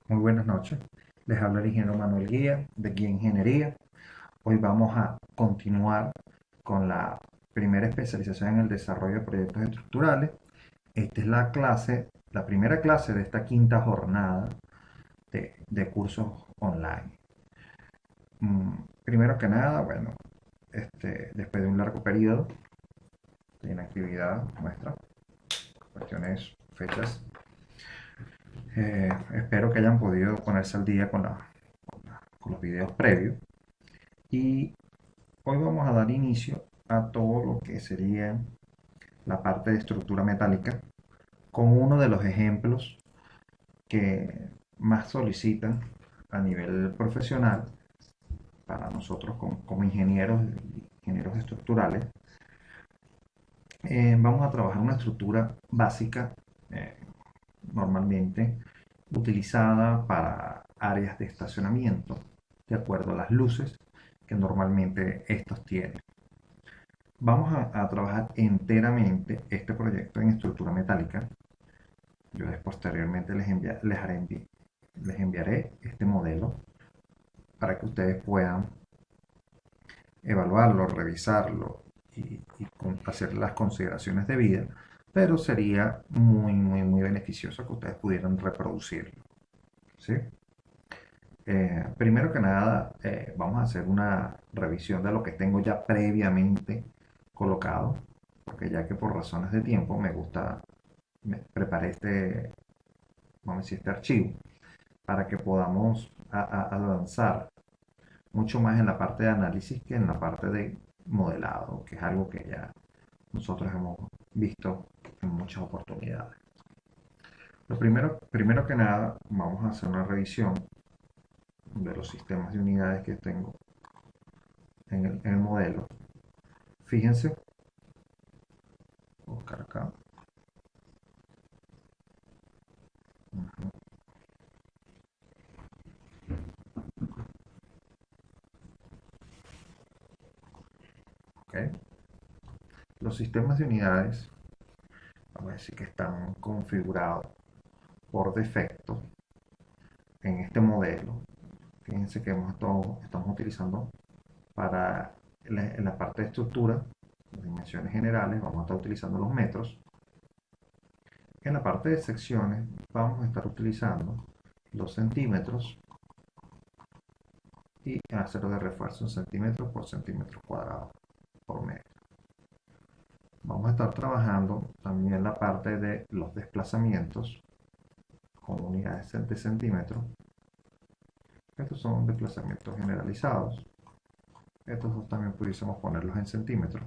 Muy buenas noches. Les habla el ingeniero Manuel Guía de Guía Ingeniería. Hoy vamos a continuar con la primera especialización en el desarrollo de proyectos estructurales. Esta es la primera clase de esta quinta jornada de cursos online. Primero que nada, bueno, después de un largo periodo de inactividad nuestra, cuestiones, fechas, espero que hayan podido ponerse al día con los videos previos. Y hoy vamos a dar inicio a todo lo que sería la parte de estructura metálica con uno de los ejemplos que más solicitan a nivel profesional para nosotros como ingenieros estructurales. Vamos a trabajar una estructura básica eh, normalmente utilizada para áreas de estacionamiento de acuerdo a las luces que normalmente estos tienen. Vamos a trabajar enteramente este proyecto en estructura metálica. Yo posteriormente les enviaré este modelo para que ustedes puedan evaluarlo, revisarlo y hacer las consideraciones debidas, pero sería muy beneficioso que ustedes pudieran reproducirlo. ¿Sí? Primero que nada, vamos a hacer una revisión de lo que tengo ya previamente colocado, porque ya que por razones de tiempo me preparé vamos a decir, este archivo para que podamos avanzar mucho más en la parte de análisis que en la parte de modelado, que es algo que ya nosotros hemos visto en muchas oportunidades. Primero que nada, vamos a hacer una revisión de los sistemas de unidades que tengo en el modelo. Fíjense, voy a buscar acá. ¿Okay? Los sistemas de unidades, vamos a decir que están configurados por defecto en este modelo. Fíjense que estamos utilizando para en la parte de estructura, las dimensiones generales, vamos a estar utilizando los metros. En la parte de secciones vamos a estar utilizando los centímetros y acero de refuerzo en centímetros por centímetro cuadrado por metro. Vamos a estar trabajando también la parte de los desplazamientos con unidades de centímetros. Estos son desplazamientos generalizados. Estos dos también pudiésemos ponerlos en centímetros.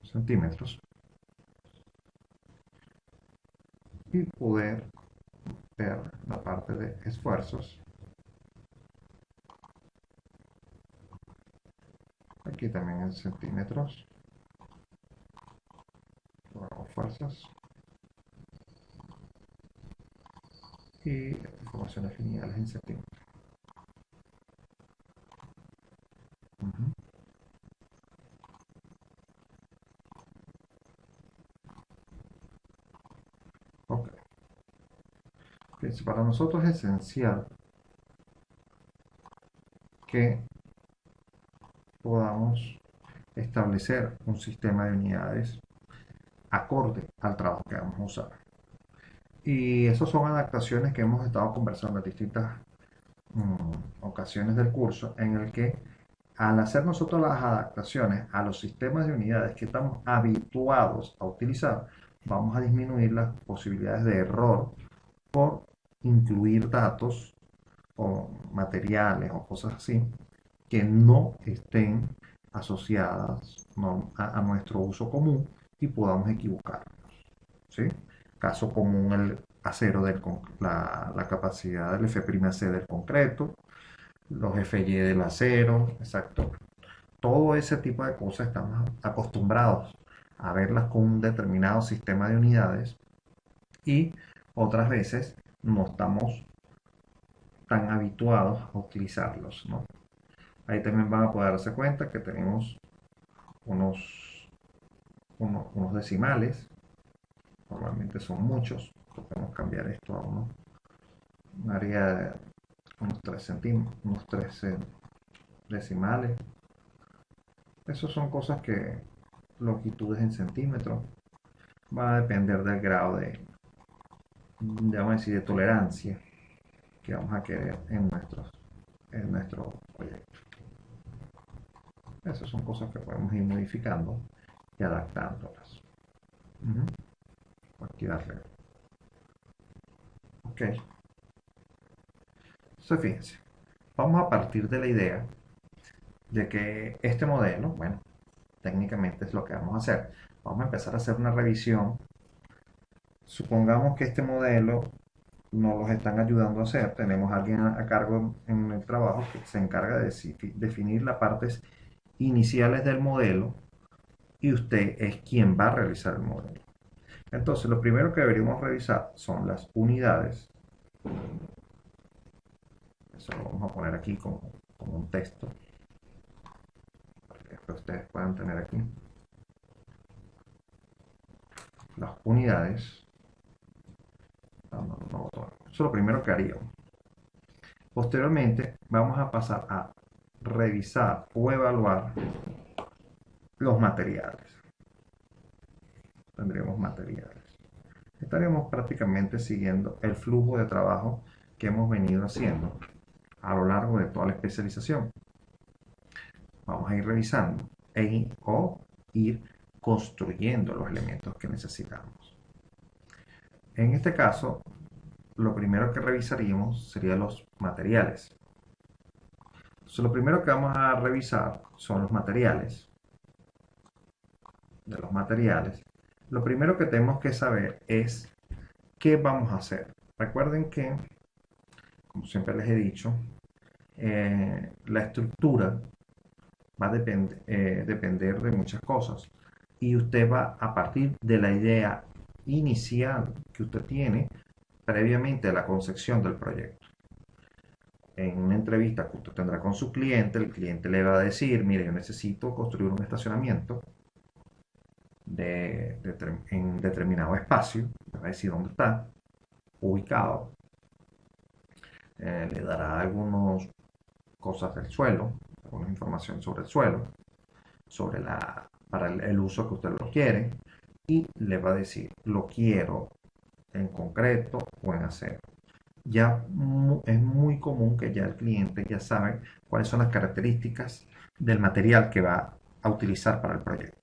Centímetros. Y poder ver la parte de esfuerzos. Aquí también en centímetros. Luego fuerzas. Y informaciones lineales en centímetros. Uh-huh. Ok. Para nosotros es esencial que podamos establecer un sistema de unidades acorde al trabajo que vamos a usar. Y esas son adaptaciones que hemos estado conversando en distintas ocasiones del curso, en el que al hacer nosotros las adaptaciones a los sistemas de unidades que estamos habituados a utilizar, vamos a disminuir las posibilidades de error por incluir datos o materiales o cosas así que no estén asociadas a nuestro uso común y podamos equivocarnos. ¿Sí? Caso común el acero la capacidad del F'C del concreto, los Fy del acero, exacto. Todo ese tipo de cosas estamos acostumbrados a verlas con un determinado sistema de unidades y otras veces no estamos tan habituados a utilizarlos, ¿no? Ahí también van a poder darse cuenta que tenemos unos decimales. Normalmente son muchos. Podemos cambiar esto a un área de unos 3 centímetros, unos 13 decimales. Esas son cosas que longitudes en centímetros. Va a depender del grado vamos a decir, de tolerancia que vamos a querer en nuestro proyecto. Esas son cosas que podemos ir modificando y adaptándolas. Aquí darle. Ok. Entonces, fíjense. Vamos a partir de la idea de que este modelo, bueno, técnicamente es lo que vamos a hacer. Vamos a empezar a hacer una revisión. Supongamos que este modelo nos los están ayudando a hacer. Tenemos a alguien a cargo en el trabajo que se encarga de definir las partes iniciales del modelo y usted es quien va a realizar el modelo. Entonces, lo primero que deberíamos revisar son las unidades. Eso lo vamos a poner aquí como un texto para que después ustedes puedan tener aquí las unidades. Eso es lo primero que haríamos. Posteriormente vamos a pasar a revisar o evaluar los materiales. Tendremos materiales. Estaremos prácticamente siguiendo el flujo de trabajo que hemos venido haciendo a lo largo de toda la especialización. Vamos a ir revisando o ir construyendo los elementos que necesitamos. En este caso, lo primero que revisaríamos serían los materiales. Entonces, lo primero que vamos a revisar son los materiales. De los materiales, lo primero que tenemos que saber es qué vamos a hacer. Recuerden que, como siempre les he dicho, la estructura va a depender de muchas cosas y usted va a partir de la idea inicial que usted tiene previamente a la concepción del proyecto. En una entrevista que usted tendrá con su cliente, el cliente le va a decir, mire, yo necesito construir un estacionamiento en determinado espacio, le va a decir dónde está ubicado, le dará algunas cosas del suelo, alguna información sobre el suelo, para el uso que usted lo quiere, y le va a decir, lo quiero en concreto o en acero. Ya es muy común que ya el cliente ya sabe cuáles son las características del material que va a utilizar para el proyecto.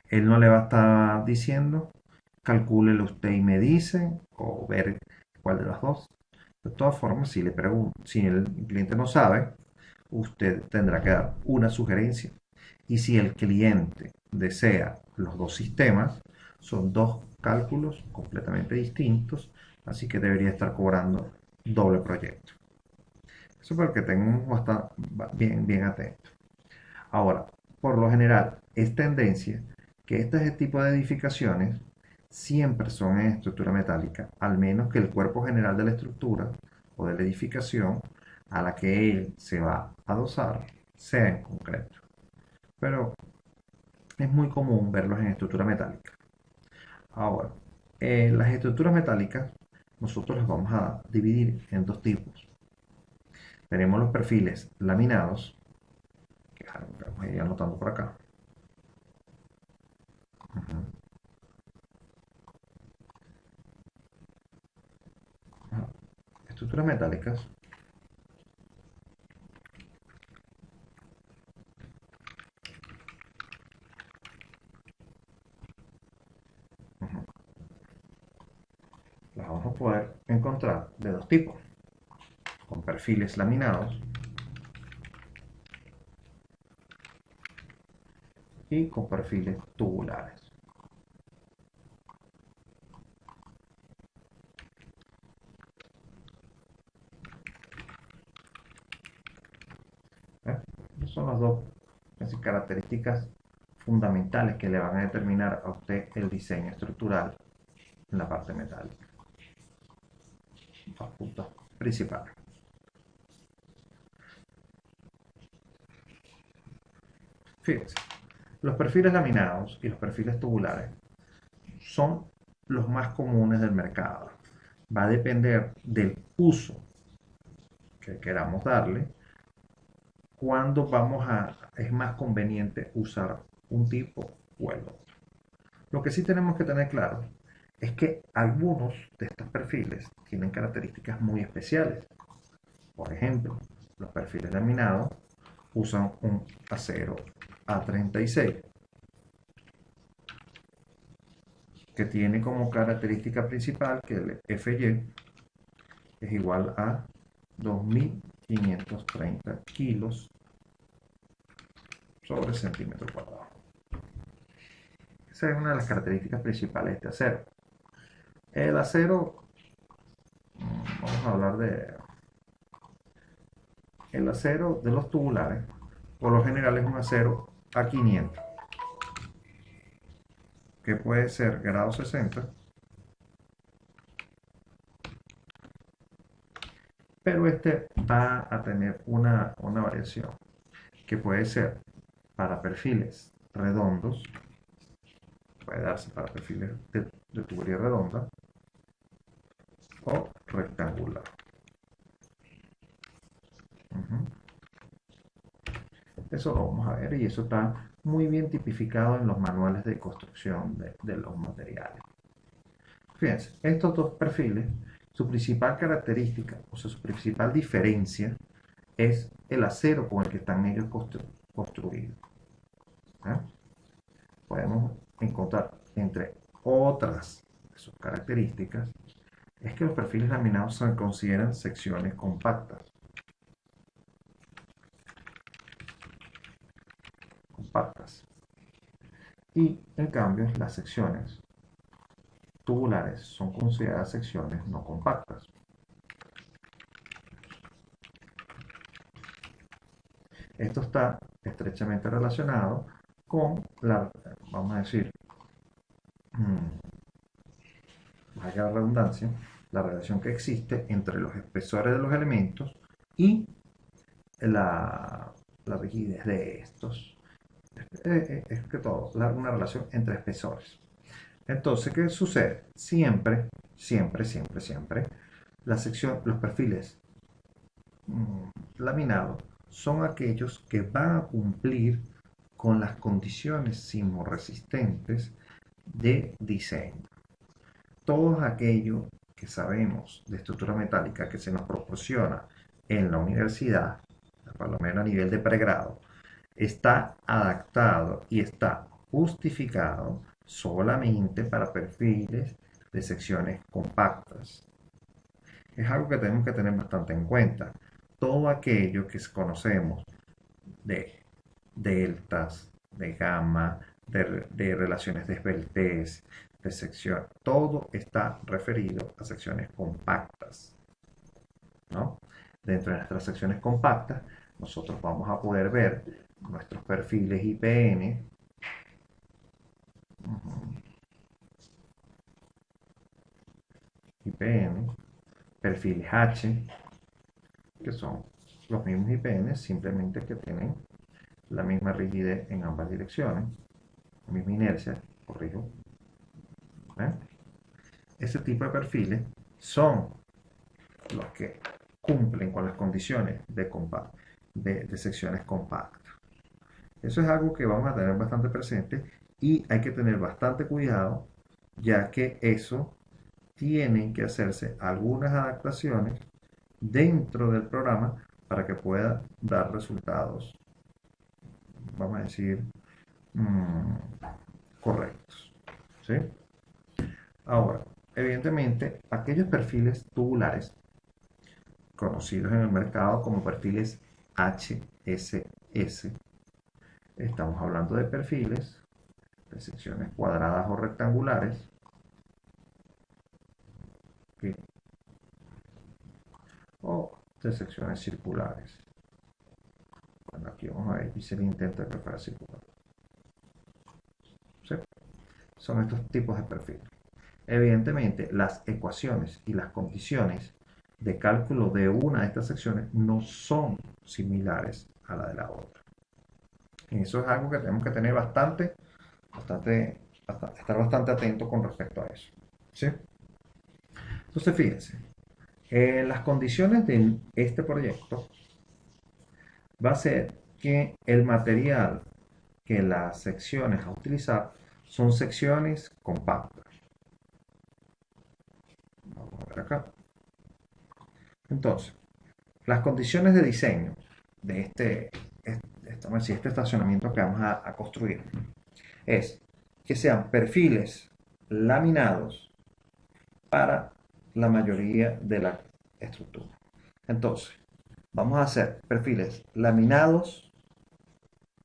Él no le va a estar diciendo, calcúlelo usted y me dice, o ver cuál de las dos. De todas formas, si el cliente no sabe, usted tendrá que dar una sugerencia. Y si el cliente desea los dos sistemas, son dos cálculos completamente distintos, así que debería estar cobrando doble proyecto. Eso para que tengamos bien atento. Ahora, por lo general, es tendencia que este tipo de edificaciones siempre son en estructura metálica, al menos que el cuerpo general de la estructura o de la edificación a la que él se va a adosar sea en concreto. Pero es muy común verlos en estructura metálica. Ahora, las estructuras metálicas nosotros las vamos a dividir en dos tipos. Tenemos los perfiles laminados, que vamos a ir anotando por acá. Estructuras metálicas las vamos a poder encontrar de dos tipos, con perfiles laminados y con perfiles tubulares. Esas son las dos características fundamentales que le van a determinar a usted el diseño estructural en la parte metálica. Dos puntos principales. Fíjense, Los perfiles laminados y los perfiles tubulares son los más comunes del mercado. Va a depender del uso que queramos darle, cuándo es más conveniente usar un tipo o el otro. Lo que sí tenemos que tener claro es que algunos de estos perfiles tienen características muy especiales. Por ejemplo, los perfiles laminados usan un acero A36 que tiene como característica principal que el FY es igual a 2530 kilos sobre centímetro cuadrado. Esa es una de las características principales de este acero. El acero, vamos a hablar de el acero de los tubulares, por lo general es un acero A500, que puede ser grado 60, pero este va a tener una variación, que puede ser para perfiles redondos, puede darse para perfiles de tubería redonda o rectangular. Eso lo vamos a ver y eso está muy bien tipificado en los manuales de construcción de los materiales. Fíjense, estos dos perfiles, su principal característica, o sea, su principal diferencia es el acero con el que están ellos construidos. ¿Eh? Podemos encontrar entre otras de sus características es que los perfiles laminados se consideran secciones compactas. Y en cambio las secciones tubulares son consideradas secciones no compactas. Esto está estrechamente relacionado con vamos a decir, valga la redundancia, la relación que existe entre los espesores de los elementos y la, la rigidez de estos. Es que todo, una relación entre espesores. Entonces, ¿qué sucede? Siempre, siempre, siempre, siempre, los perfiles laminados son aquellos que van a cumplir con las condiciones sismorresistentes de diseño. Todo aquello que sabemos de estructura metálica que se nos proporciona en la universidad, por lo menos a nivel de pregrado, está adaptado y está justificado solamente para perfiles de secciones compactas. Es algo que tenemos que tener bastante en cuenta. Todo aquello que conocemos de deltas, de gamma, de relaciones de esbeltez, de sección, todo está referido a secciones compactas, ¿no? Dentro de nuestras secciones compactas, nosotros vamos a poder ver nuestros perfiles IPN, perfiles H, que son los mismos IPN, simplemente que tienen la misma rigidez en ambas direcciones, la misma inercia, corrijo. ¿Eh? Ese tipo de perfiles son los que cumplen con las condiciones de secciones compactas. Eso es algo que vamos a tener bastante presente y hay que tener bastante cuidado, ya que eso tienen que hacerse algunas adaptaciones dentro del programa para que pueda dar resultados, vamos a decir, correctos. ¿Sí? Ahora, evidentemente, aquellos perfiles tubulares conocidos en el mercado como perfiles HSS, estamos hablando de perfiles de secciones cuadradas o rectangulares, ¿sí? O de secciones circulares. Bueno, aquí vamos a ver, hice el intento de que fuera circular. ¿Sí? Son estos tipos de perfiles. Evidentemente, las ecuaciones y las condiciones de cálculo de una de estas secciones no son similares a la de la otra. Y eso es algo que tenemos que tener estar bastante atentos con respecto a eso. ¿Sí? Entonces, fíjense, las condiciones de este proyecto va a ser que el material que las secciones a utilizar son secciones compactas. Vamos a ver acá. Entonces, las condiciones de diseño de este estacionamiento que vamos a construir es que sean perfiles laminados para la mayoría de la estructura. Entonces, vamos a hacer perfiles laminados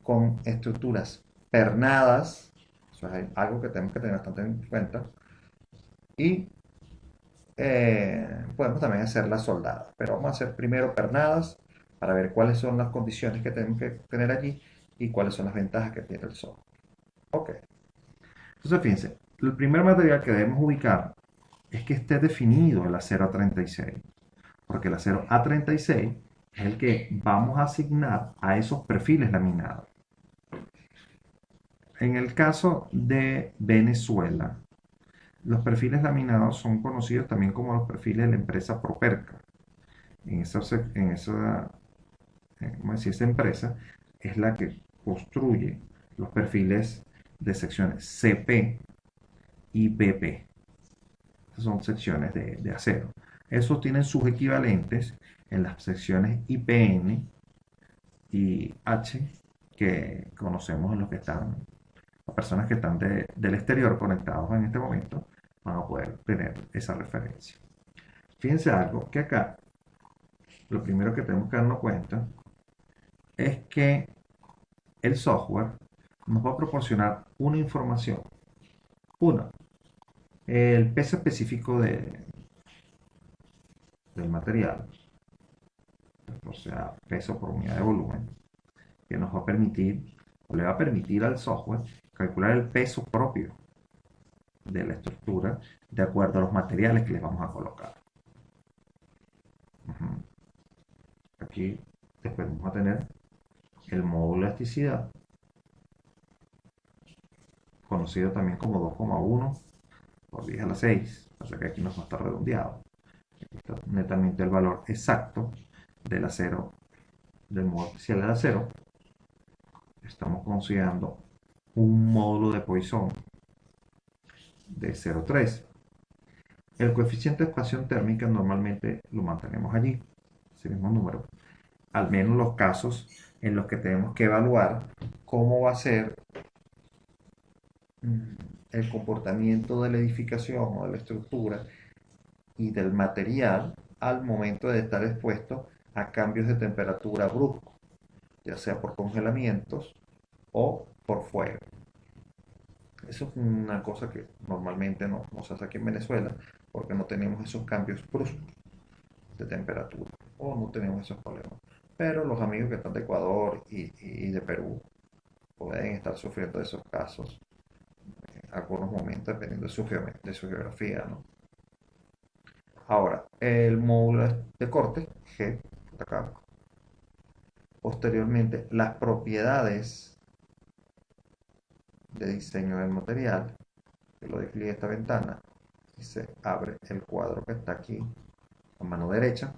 con estructuras pernadas, eso es algo que tenemos que tener bastante en cuenta, y podemos también hacer las soldadas, pero vamos a hacer primero pernadas para ver cuáles son las condiciones que tenemos que tener allí y cuáles son las ventajas que tiene el software. Ok, entonces fíjense, el primer material que debemos ubicar es que esté definido el acero A36, porque el acero A36 es el que vamos a asignar a esos perfiles laminados. En el caso de Venezuela, los perfiles laminados son conocidos también como los perfiles de la empresa Properca. Esa empresa es la que construye los perfiles de secciones CP y BP. Esas son secciones de acero. Esos tienen sus equivalentes en las secciones IPN y H que conocemos en los que están, las personas que están del exterior conectados en este momento van a poder tener esa referencia. Fíjense algo, que acá lo primero que tenemos que darnos cuenta es que el software nos va a proporcionar una información. Una, el peso específico del material, o sea, peso por unidad de volumen, que nos va a permitir, o le va a permitir al software calcular el peso propio de la estructura de acuerdo a los materiales que le vamos a colocar. Aquí después vamos a tener el módulo de elasticidad, conocido también como 2,1 por 10 a la 6, o sea que aquí nos va a estar redondeado. Aquí está netamente el valor exacto del acero, del módulo especial del acero. Estamos considerando un módulo de Poisson de 0,3. El coeficiente de expansión térmica normalmente lo mantenemos allí, ese mismo número, al menos los casos en los que tenemos que evaluar cómo va a ser el comportamiento de la edificación o de la estructura y del material al momento de estar expuesto a cambios de temperatura bruscos, ya sea por congelamientos o por fuego. Eso es una cosa que normalmente no se hace aquí en Venezuela porque no tenemos esos cambios bruscos de temperatura o no tenemos esos problemas. Pero los amigos que están de Ecuador y de Perú pueden estar sufriendo de esos casos en algunos momentos dependiendo de su geografía, ¿no? Ahora, el módulo de corte, G, acá, posteriormente las propiedades de diseño del material, que lo despliegue esta ventana y se abre el cuadro que está aquí a mano derecha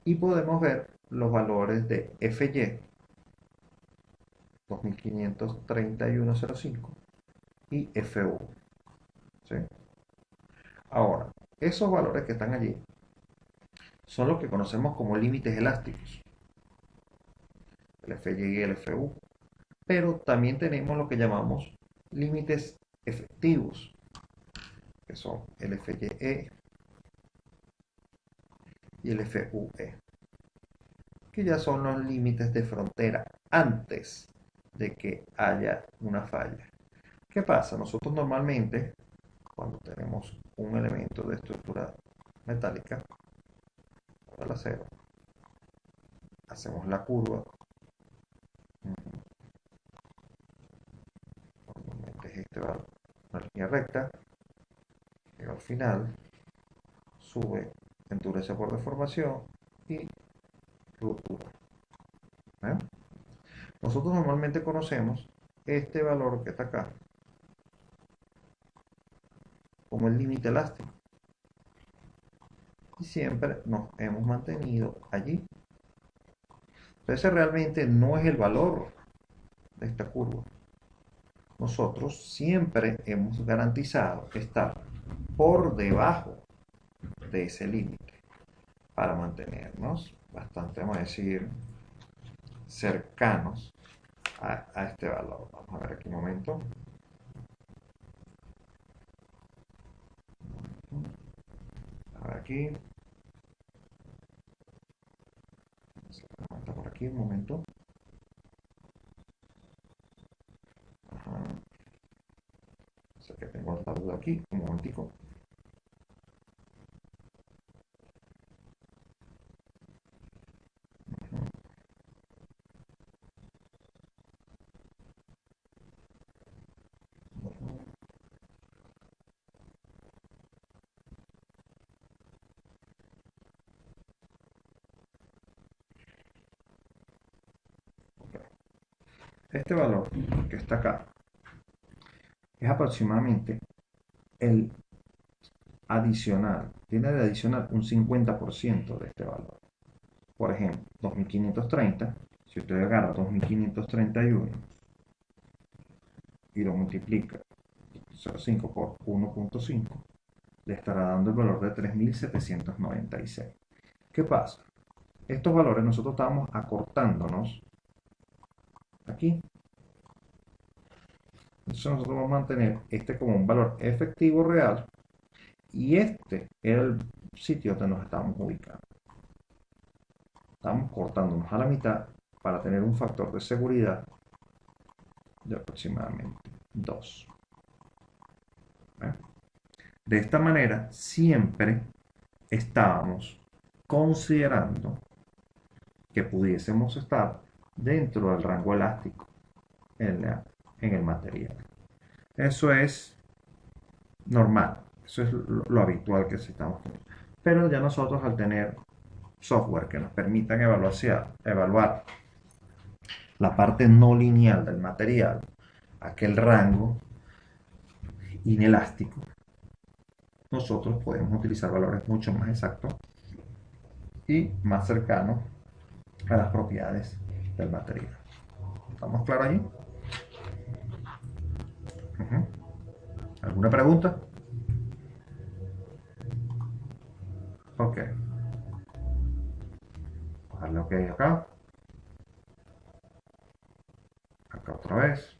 y podemos ver los valores de FY 2531.05 y FU. ¿Sí? Ahora, esos valores que están allí son los que conocemos como límites elásticos, el FY y el FU, pero también tenemos lo que llamamos límites efectivos, que son el FYE y el FUE, que ya son los límites de frontera antes de que haya una falla. ¿Qué pasa? Nosotros normalmente, cuando tenemos un elemento de estructura metálica, el acero, hacemos la curva, normalmente es una línea recta, y al final sube, endurece por deformación y ruptura. ¿Eh? Nosotros normalmente conocemos este valor que está acá como el límite elástico y siempre nos hemos mantenido allí. Entonces realmente no es el valor de esta curva. Nosotros siempre hemos garantizado estar por debajo de ese límite para mantenernos bastante, vamos a decir, cercanos a este valor. Vamos a ver aquí un momento. A ver aquí. Está por aquí un momento. Ajá. O sea que tengo la duda aquí. Un momentico. Okay. Este valor que está acá es aproximadamente el adicional. Tiene de adicional un 50% de este valor. Por ejemplo, 2530. Si usted agarra 2531 y lo multiplica 0,5 por 1,5, le estará dando el valor de 3796. ¿Qué pasa? Estos valores nosotros estamos acortándonos aquí. Entonces nosotros vamos a mantener este como un valor efectivo real y este era el sitio donde nos estamos ubicando. Estamos cortándonos a la mitad para tener un factor de seguridad de aproximadamente 2. De esta manera siempre estábamos considerando que pudiésemos estar dentro del rango elástico en el material. Eso es normal, eso es lo habitual que estamos teniendo. Pero ya nosotros al tener software que nos permitan evaluar la parte no lineal del material, aquel rango inelástico, nosotros podemos utilizar valores mucho más exactos y más cercanos a las propiedades del material. ¿Estamos claros allí? ¿Alguna pregunta? Ok. Darle OK acá. Acá otra vez.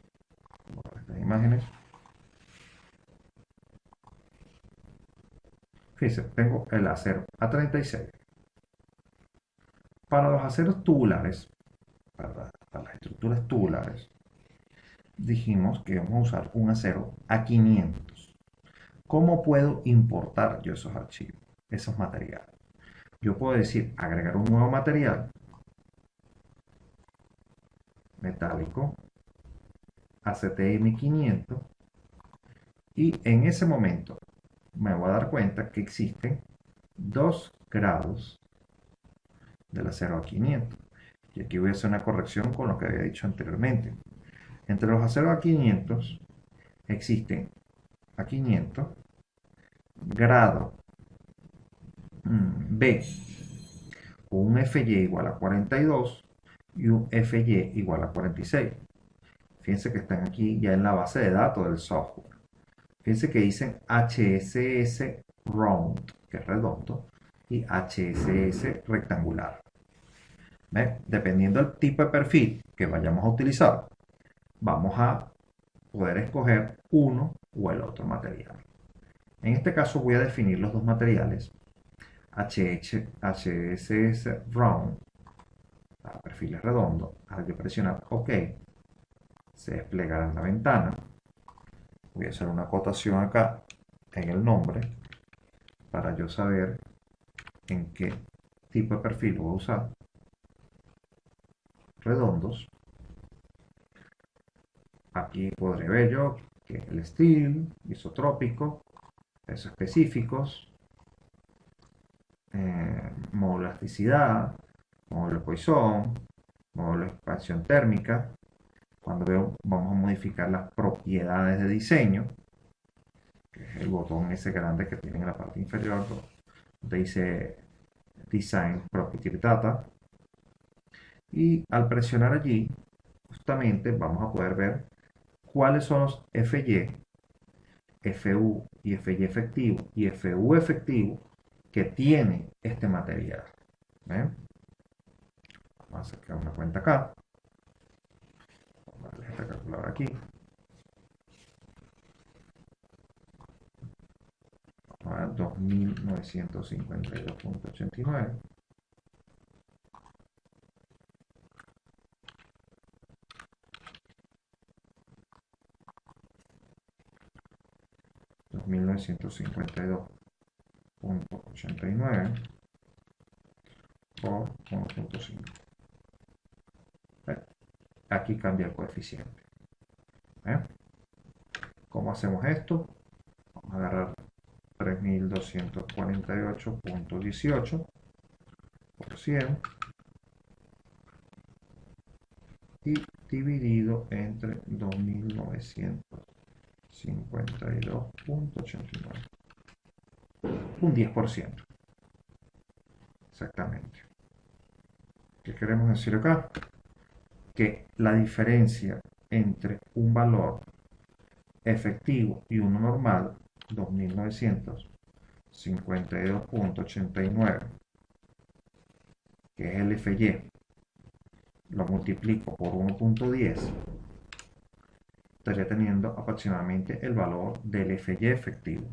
Estas imágenes. Fíjense, tengo el acero A36. Para los aceros tubulares, para las estructuras tubulares, dijimos que vamos a usar un acero A500. ¿Cómo puedo importar yo esos archivos, esos materiales? Yo puedo decir agregar un nuevo material metálico ACTM500 y en ese momento me voy a dar cuenta que existen dos grados del acero A500. Y aquí voy a hacer una corrección con lo que había dicho anteriormente. Entre los aceros A500 existen A500 grado B con un FY igual a 42 y un FY igual a 46. Fíjense que están aquí ya en la base de datos del software. Fíjense que dicen HSS round, que es redondo, y HSS rectangular. ¿Ven? Dependiendo del tipo de perfil que vayamos a utilizar, vamos a poder escoger uno o el otro material. En este caso voy a definir los dos materiales HSS round para perfiles redondos. Al yo presionar OK, se desplegará en la ventana. Voy a hacer una acotación acá en el nombre para yo saber en qué tipo de perfil voy a usar. Redondos. Aquí podré ver yo que el steel, isotrópico, pesos específicos, módulo de elasticidad, módulo de Poisson, Modelo de expansión térmica. Cuando vamos a modificar las propiedades de diseño, que es el botón ese grande que tiene en la parte inferior, donde dice Design Property Data. Y al presionar allí, justamente vamos a poder ver cuáles son los FY, FU y FY efectivo y FU efectivo que tiene este material. ¿Ven? Vamos a sacar una cuenta acá. Vamos a darle esta calculadora aquí. Vamos a 2952.89. 2952.89 por 1.5. Aquí cambia el coeficiente. ¿Eh? ¿Cómo hacemos esto? Vamos a agarrar 3248.18 por 100 y dividido entre 2952.89. Un 10%. Exactamente. ¿Qué queremos decir acá? Que la diferencia entre un valor efectivo y uno normal, 2952.89, que es el FY, lo multiplico por 1.10, estaría teniendo aproximadamente el valor del FY efectivo.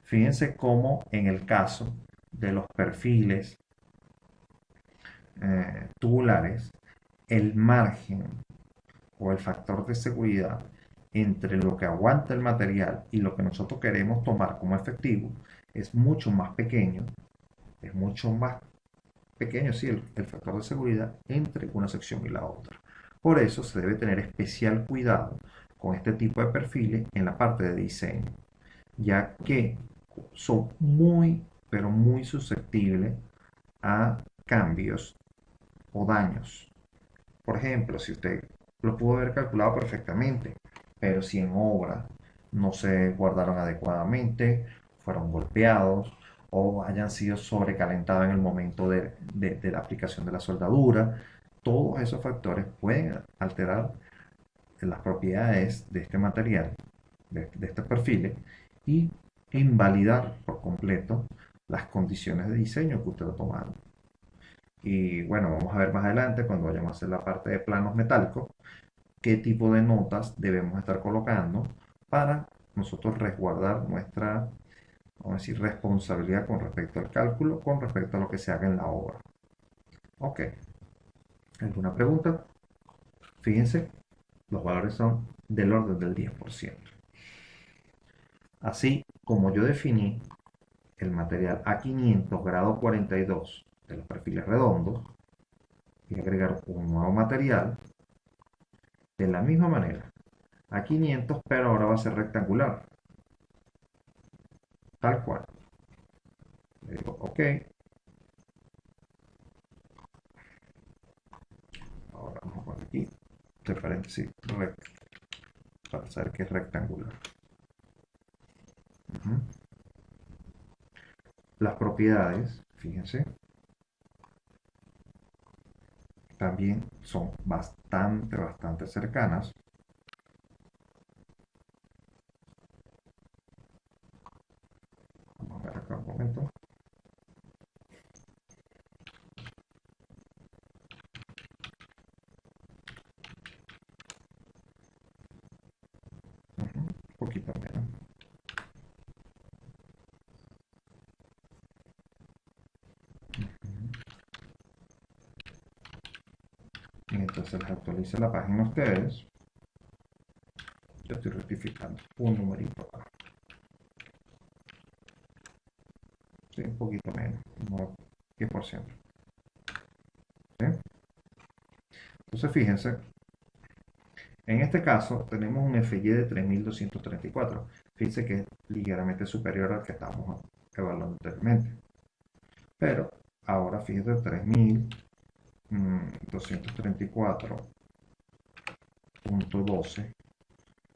Fíjense cómo en el caso de los perfiles tubulares, el margen o el factor de seguridad entre lo que aguanta el material y lo que nosotros queremos tomar como efectivo es mucho más pequeño, es mucho más pequeño, sí, el factor de seguridad entre una sección y la otra. Por eso se debe tener especial cuidado con este tipo de perfiles en la parte de diseño, ya que son muy, pero muy susceptibles a cambios o daños. Por ejemplo, si usted lo pudo haber calculado perfectamente, pero si en obra no se guardaron adecuadamente, fueron golpeados o hayan sido sobrecalentados en el momento de la aplicación de la soldadura, todos esos factores pueden alterar las propiedades de este material, de estos perfiles, y invalidar por completo las condiciones de diseño que usted ha tomado. Y bueno, vamos a ver más adelante cuando vayamos a hacer la parte de planos metálicos, qué tipo de notas debemos estar colocando para nosotros resguardar nuestra, vamos a decir, responsabilidad con respecto al cálculo, con respecto a lo que se haga en la obra. Ok, ¿alguna pregunta? Fíjense, los valores son del orden del 10%. Así como yo definí el material A500 grado 42 de los perfiles redondos, voy a agregar un nuevo material de la misma manera a 500, pero ahora va a ser rectangular, tal cual. Le digo OK. Ahora vamos a poner aquí, entre paréntesis, rect, para saber que es rectangular. Las propiedades, fíjense, también son bastante cercanas. Vamos a ver acá un momento. Un poquito menos. Y entonces les actualice la página a ustedes. Yo estoy rectificando un numerito acá. Sí, un poquito menos, como 10%. ¿Sí? Entonces fíjense, en este caso tenemos un FY de 3234. Fíjense que es ligeramente superior al que estábamos evaluando anteriormente. Pero ahora fíjense, 3000 234.12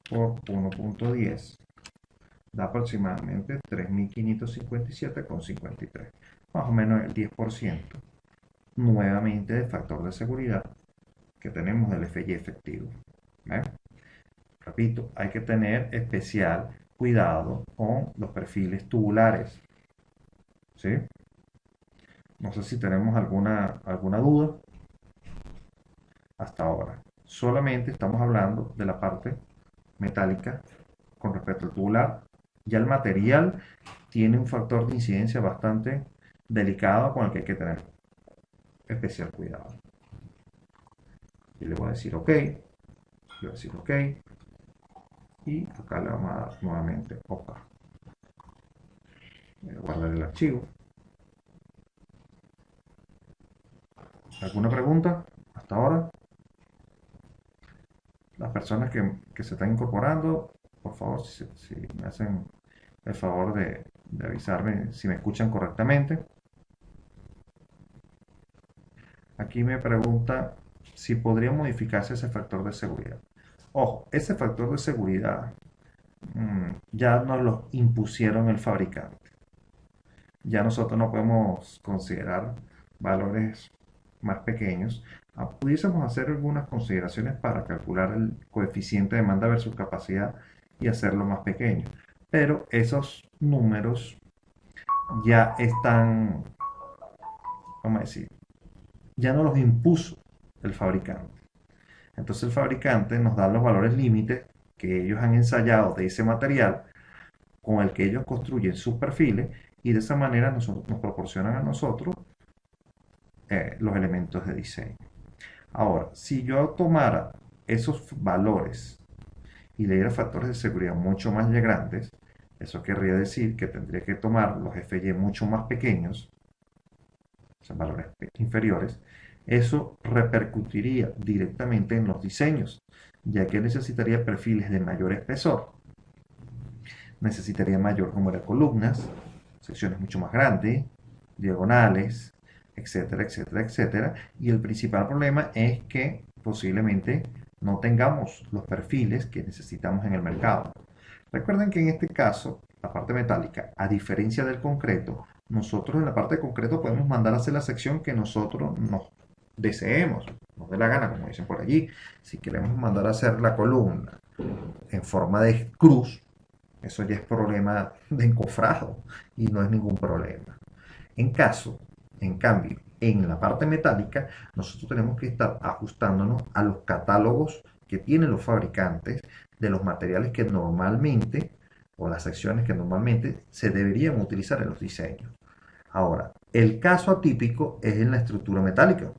por 1.10 da aproximadamente 3.557,53, más o menos el 10% nuevamente del factor de seguridad que tenemos del FI efectivo. ¿Ven? Repito, hay que tener especial cuidado con los perfiles tubulares. ¿Sí? No sé si tenemos alguna duda hasta ahora. Solamente estamos hablando de la parte metálica con respecto al tubular. Ya el material tiene un factor de incidencia bastante delicado con el que hay que tener especial cuidado. Y le voy a decir OK, le voy a decir OK, y acá le vamos a dar nuevamente OK. Voy a guardar el archivo. ¿Alguna pregunta hasta ahora? Las personas que se están incorporando, por favor, si me hacen el favor de avisarme si me escuchan correctamente. Aquí me pregunta si podría modificarse ese factor de seguridad. Ojo, ese factor de seguridad ya nos lo impusieron el fabricante. Ya nosotros no podemos considerar valores más pequeños. Pudiésemos hacer algunas consideraciones para calcular el coeficiente de demanda versus capacidad y hacerlo más pequeño. Pero esos números ya están, vamos a decir, ya no los impuso el fabricante. Entonces el fabricante nos da los valores límites que ellos han ensayado de ese material con el que ellos construyen sus perfiles, y de esa manera nos proporcionan a nosotros los elementos de diseño. Ahora, si yo tomara esos valores y le diera factores de seguridad mucho más grandes, eso querría decir que tendría que tomar los FY mucho más pequeños, o sea, valores inferiores. Eso repercutiría directamente en los diseños, ya que necesitaría perfiles de mayor espesor, necesitaría mayor número de columnas, secciones mucho más grandes, diagonales, etcétera, etcétera, etcétera. Y el principal problema es que posiblemente no tengamos los perfiles que necesitamos en el mercado. Recuerden que en este caso, la parte metálica, a diferencia del concreto, nosotros en la parte de concreto podemos mandar a hacer la sección que nosotros nos deseemos, nos dé la gana, como dicen por allí. Si queremos mandar a hacer la columna en forma de cruz, eso ya es problema de encofrado y no es ningún problema. En cambio, en la parte metálica, nosotros tenemos que estar ajustándonos a los catálogos que tienen los fabricantes de los materiales que normalmente, o las secciones que normalmente se deberían utilizar en los diseños. Ahora, el caso atípico es en la estructura metálica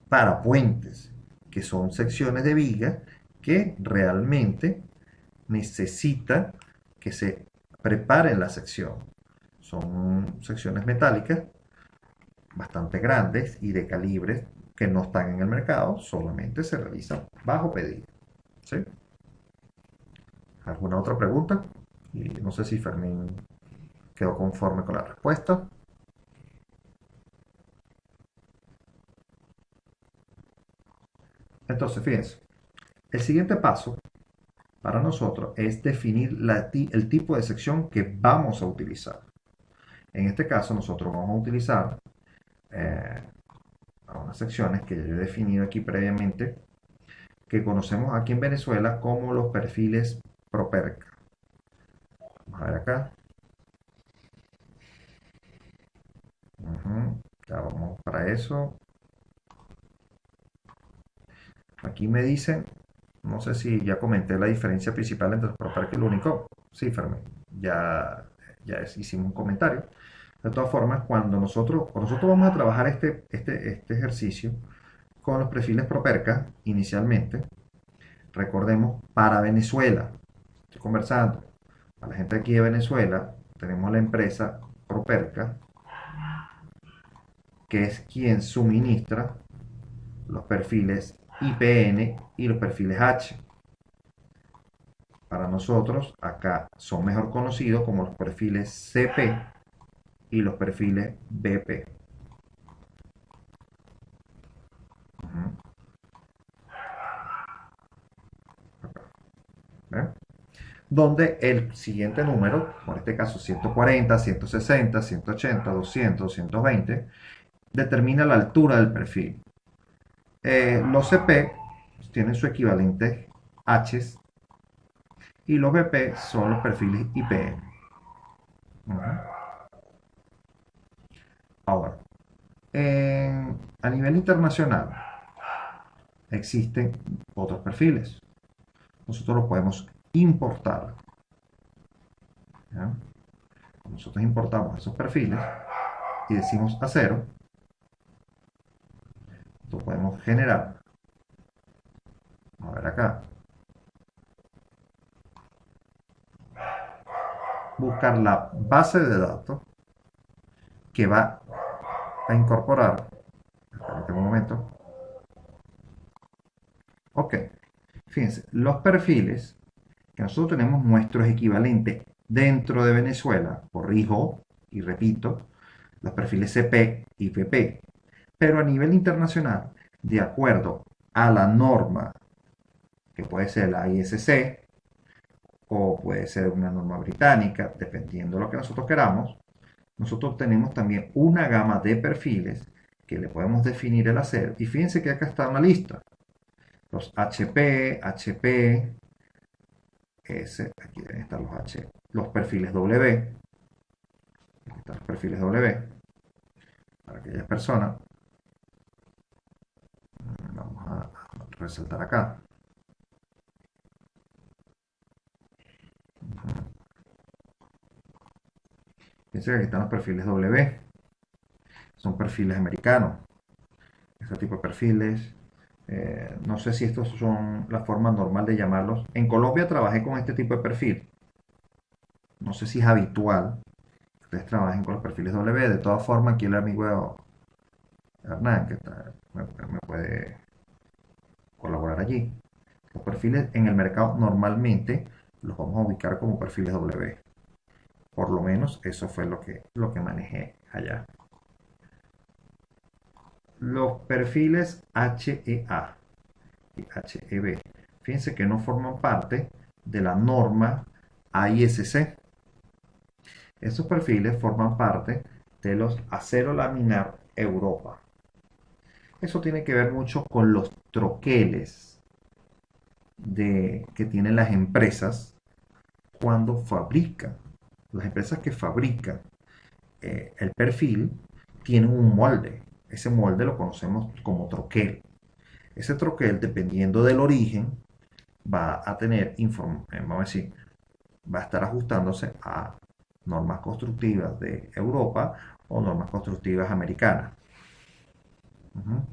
para puentes, que son secciones de viga que realmente necesitan que se prepare la sección. Son secciones metálicas bastante grandes y de calibres que no están en el mercado, solamente se realizan bajo pedido. ¿Sí? ¿Alguna otra pregunta? Y no sé si Fermín quedó conforme con la respuesta. Entonces, fíjense, el siguiente paso para nosotros es definir el tipo de sección que vamos a utilizar. En este caso, nosotros vamos a utilizar unas secciones que ya yo he definido aquí previamente, que conocemos aquí en Venezuela como los perfiles Properca. Vamos a ver acá. Ya vamos para eso. Aquí me dicen, no sé si ya comenté la diferencia principal entre el Properca y el Unicode. Sí, Fermín, ya hicimos un comentario. De todas formas, cuando nosotros vamos a trabajar este ejercicio con los perfiles Properca inicialmente, recordemos, para Venezuela, estoy conversando, para la gente aquí de Venezuela, tenemos la empresa Properca, que es quien suministra los perfiles IPN y los perfiles H. Para nosotros, acá son mejor conocidos como los perfiles CP y los perfiles BP. donde el siguiente número, por este caso 140, 160, 180, 200, 220, determina la altura del perfil. Los CP tienen su equivalente H y los BP son los perfiles IPM. Ahora, a nivel internacional existen otros perfiles. Nosotros los podemos importar. ¿Ya? Nosotros importamos esos perfiles y decimos a cero, entonces podemos generar, a ver acá, buscar la base de datos que va a incorporar, espérate un momento, ok, fíjense, los perfiles que nosotros tenemos nuestros equivalentes dentro de Venezuela, corrijo y repito, los perfiles CP y PP, pero a nivel internacional, de acuerdo a la norma, que puede ser la ISC o puede ser una norma británica, dependiendo de lo que nosotros queramos, nosotros tenemos también una gama de perfiles que le podemos definir el hacer. Y fíjense que acá está una lista. Los HP, S, aquí deben estar los H, los perfiles W, aquí están los perfiles W, para aquellas personas. Vamos a resaltar acá. Fíjense que aquí están los perfiles W, son perfiles americanos. Este tipo de perfiles, no sé si estos son la forma normal de llamarlos. En Colombia trabajé con este tipo de perfil. No sé si es habitual que ustedes trabajen con los perfiles W. De todas formas, aquí el amigo Hernán, que me puede colaborar allí. Los perfiles en el mercado normalmente los vamos a ubicar como perfiles W. Por lo menos eso fue lo que manejé allá. Los perfiles HEA y HEB, fíjense que no forman parte de la norma AISC. Estos perfiles forman parte de los acero laminar Europa. Eso tiene que ver mucho con los troqueles que tienen las empresas cuando fabrican. Las empresas que fabrican el perfil tienen un molde. Ese molde lo conocemos como troquel. Ese troquel, dependiendo del origen, va a tener, vamos a decir, va a estar ajustándose a normas constructivas de Europa o normas constructivas americanas. Uh-huh.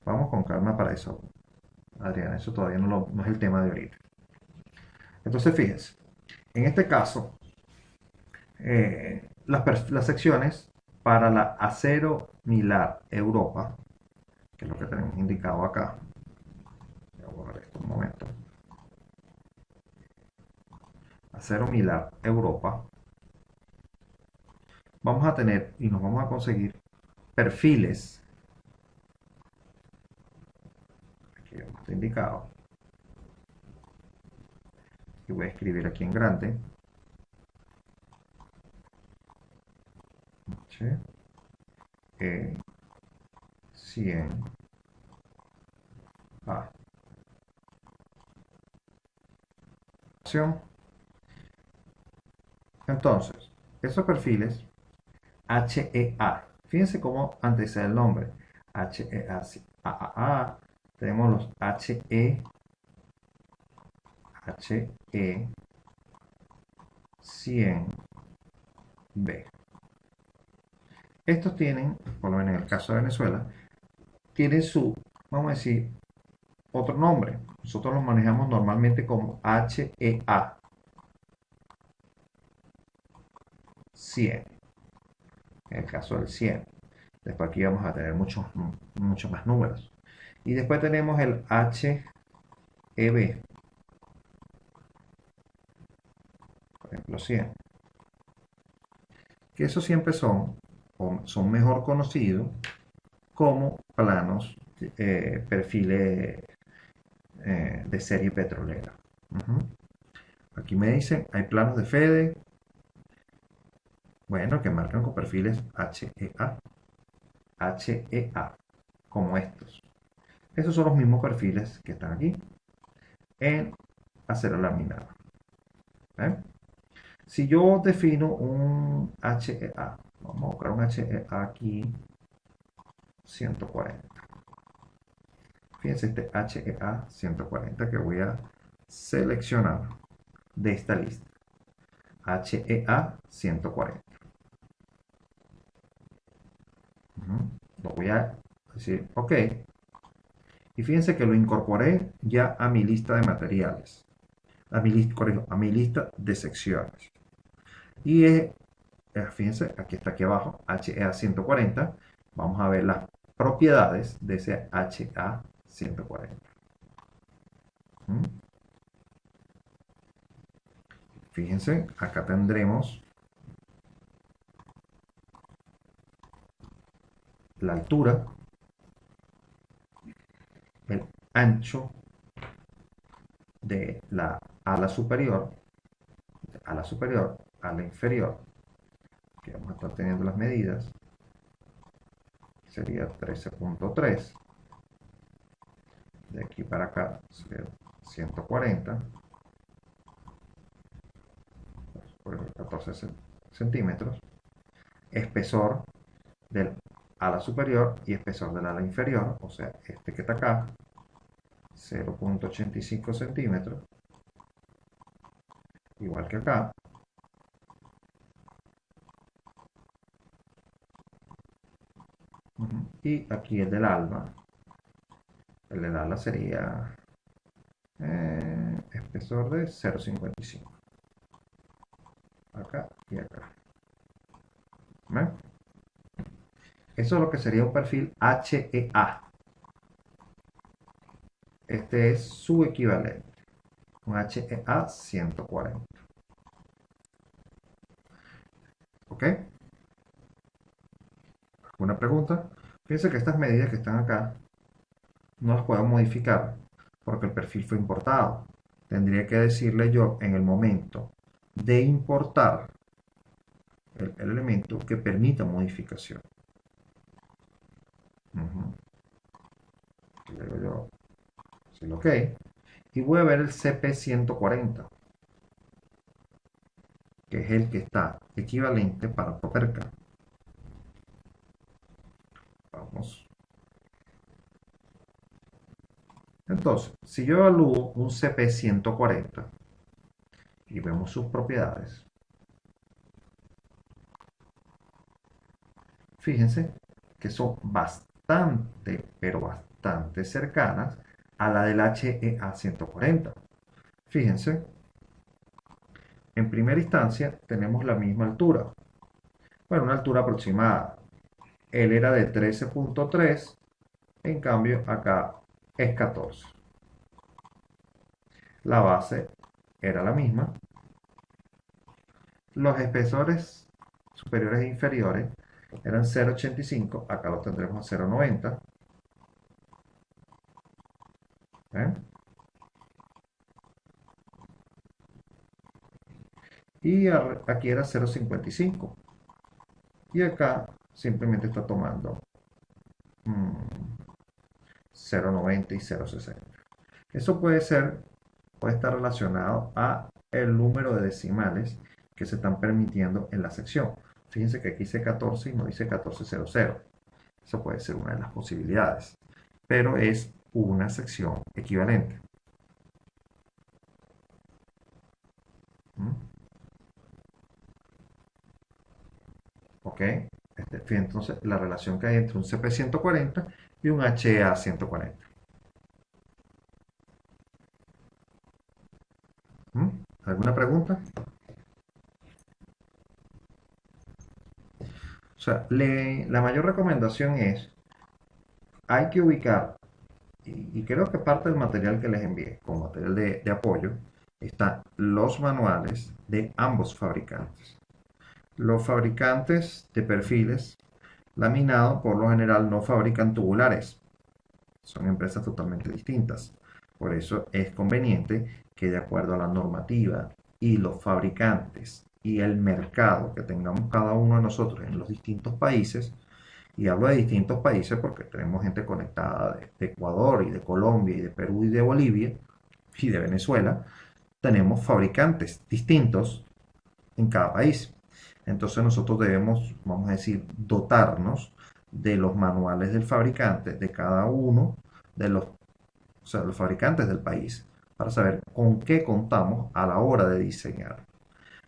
Vamos con calma para eso, Adriana, eso todavía no es el tema de ahorita. Entonces, fíjense, en este caso, las secciones para la acero milar Europa, que es lo que tenemos indicado acá, voy a borrar esto un momento, acero milar Europa, vamos a tener y nos vamos a conseguir perfiles, aquí está indicado, y voy a escribir aquí en grande, HE100A. Entonces, esos perfiles HEA, fíjense cómo antecede el nombre, HEA, tenemos los HE 100B. Estos tienen, por lo menos en el caso de Venezuela, tienen su, vamos a decir, otro nombre. Nosotros los manejamos normalmente como HEA 100, en el caso del 100. Después aquí vamos a tener muchos más números. Y después tenemos el HEB, por ejemplo 100. Que esos siempre son mejor conocidos como planos, perfiles de serie petrolera. Ujú. Aquí me dicen, hay planos de FEDE, bueno, que marcan con perfiles HEA, como estos. Esos son los mismos perfiles que están aquí en acero laminado. ¿Eh? Si yo defino un HEA, vamos a buscar un HEA aquí, 140. Fíjense este HEA 140 que voy a seleccionar de esta lista. HEA 140. Lo voy a decir OK. Y fíjense que lo incorporé ya a mi lista de materiales. A mi lista de secciones. Y fíjense, aquí está aquí abajo, HEA 140. Vamos a ver las propiedades de ese HA 140. ¿Mm? Fíjense, acá tendremos la altura, el ancho de la ala superior, ala inferior, que vamos a estar teniendo las medidas, sería 13.3, de aquí para acá sería 140 por 14 centímetros, espesor del ala superior y espesor del ala inferior, o sea, este que está acá, 0.85 centímetros, igual que acá. Y aquí el del alma. El del ala sería espesor de 0.55. Acá y acá. ¿Ven? Eso es lo que sería un perfil HEA. Este es su equivalente. Un HEA 140. ¿Ok? ¿Una pregunta? Fíjense que estas medidas que están acá no las puedo modificar porque el perfil fue importado. Tendría que decirle yo en el momento de importar el elemento que permita modificación. Aquí le digo yo, sí, OK. Y voy a ver el CP140, que es el que está equivalente para Properca. Vamos. Entonces, si yo evalúo un CP140 y vemos sus propiedades, fíjense que son bastante, pero bastante cercanas a la del HEA 140. Fíjense, en primera instancia tenemos la misma altura. Bueno, una altura aproximada. Él era de 13.3, en cambio acá es 14. La base era la misma. Los espesores superiores e inferiores eran 0.85, acá lo tendremos a 0.90. ¿Eh? Y aquí era 0.55. Y acá simplemente está tomando 0.90 y 0.60. Eso puede estar relacionado a el número de decimales que se están permitiendo en la sección. Fíjense que aquí dice 14 y no dice 1400. Eso puede ser una de las posibilidades, pero es una sección equivalente. ¿Mm? ¿Ok? Entonces, la relación que hay entre un CP140 y un HA140. ¿Alguna pregunta? O sea, la mayor recomendación es, hay que ubicar, y creo que parte del material que les envié, como material de apoyo, están los manuales de ambos fabricantes. Los fabricantes de perfiles laminados por lo general no fabrican tubulares, son empresas totalmente distintas. Por eso es conveniente que de acuerdo a la normativa y los fabricantes y el mercado que tengamos cada uno de nosotros en los distintos países, y hablo de distintos países porque tenemos gente conectada de Ecuador y de Colombia y de Perú y de Bolivia y de Venezuela, tenemos fabricantes distintos en cada país. Entonces nosotros debemos, vamos a decir, dotarnos de los manuales del fabricante de cada uno de los, o sea, los fabricantes del país para saber con qué contamos a la hora de diseñar.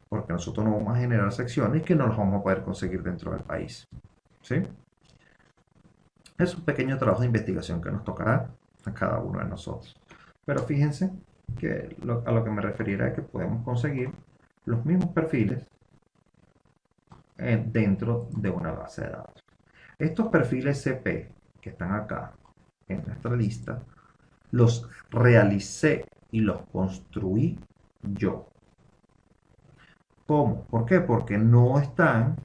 Porque nosotros no vamos a generar secciones que no las vamos a poder conseguir dentro del país. ¿Sí? Es un pequeño trabajo de investigación que nos tocará a cada uno de nosotros. Pero fíjense que a lo que me referirá es que podemos conseguir los mismos perfiles dentro de una base de datos. Estos perfiles CP que están acá en nuestra lista, los realicé y los construí yo. ¿Cómo? ¿Por qué? Porque no están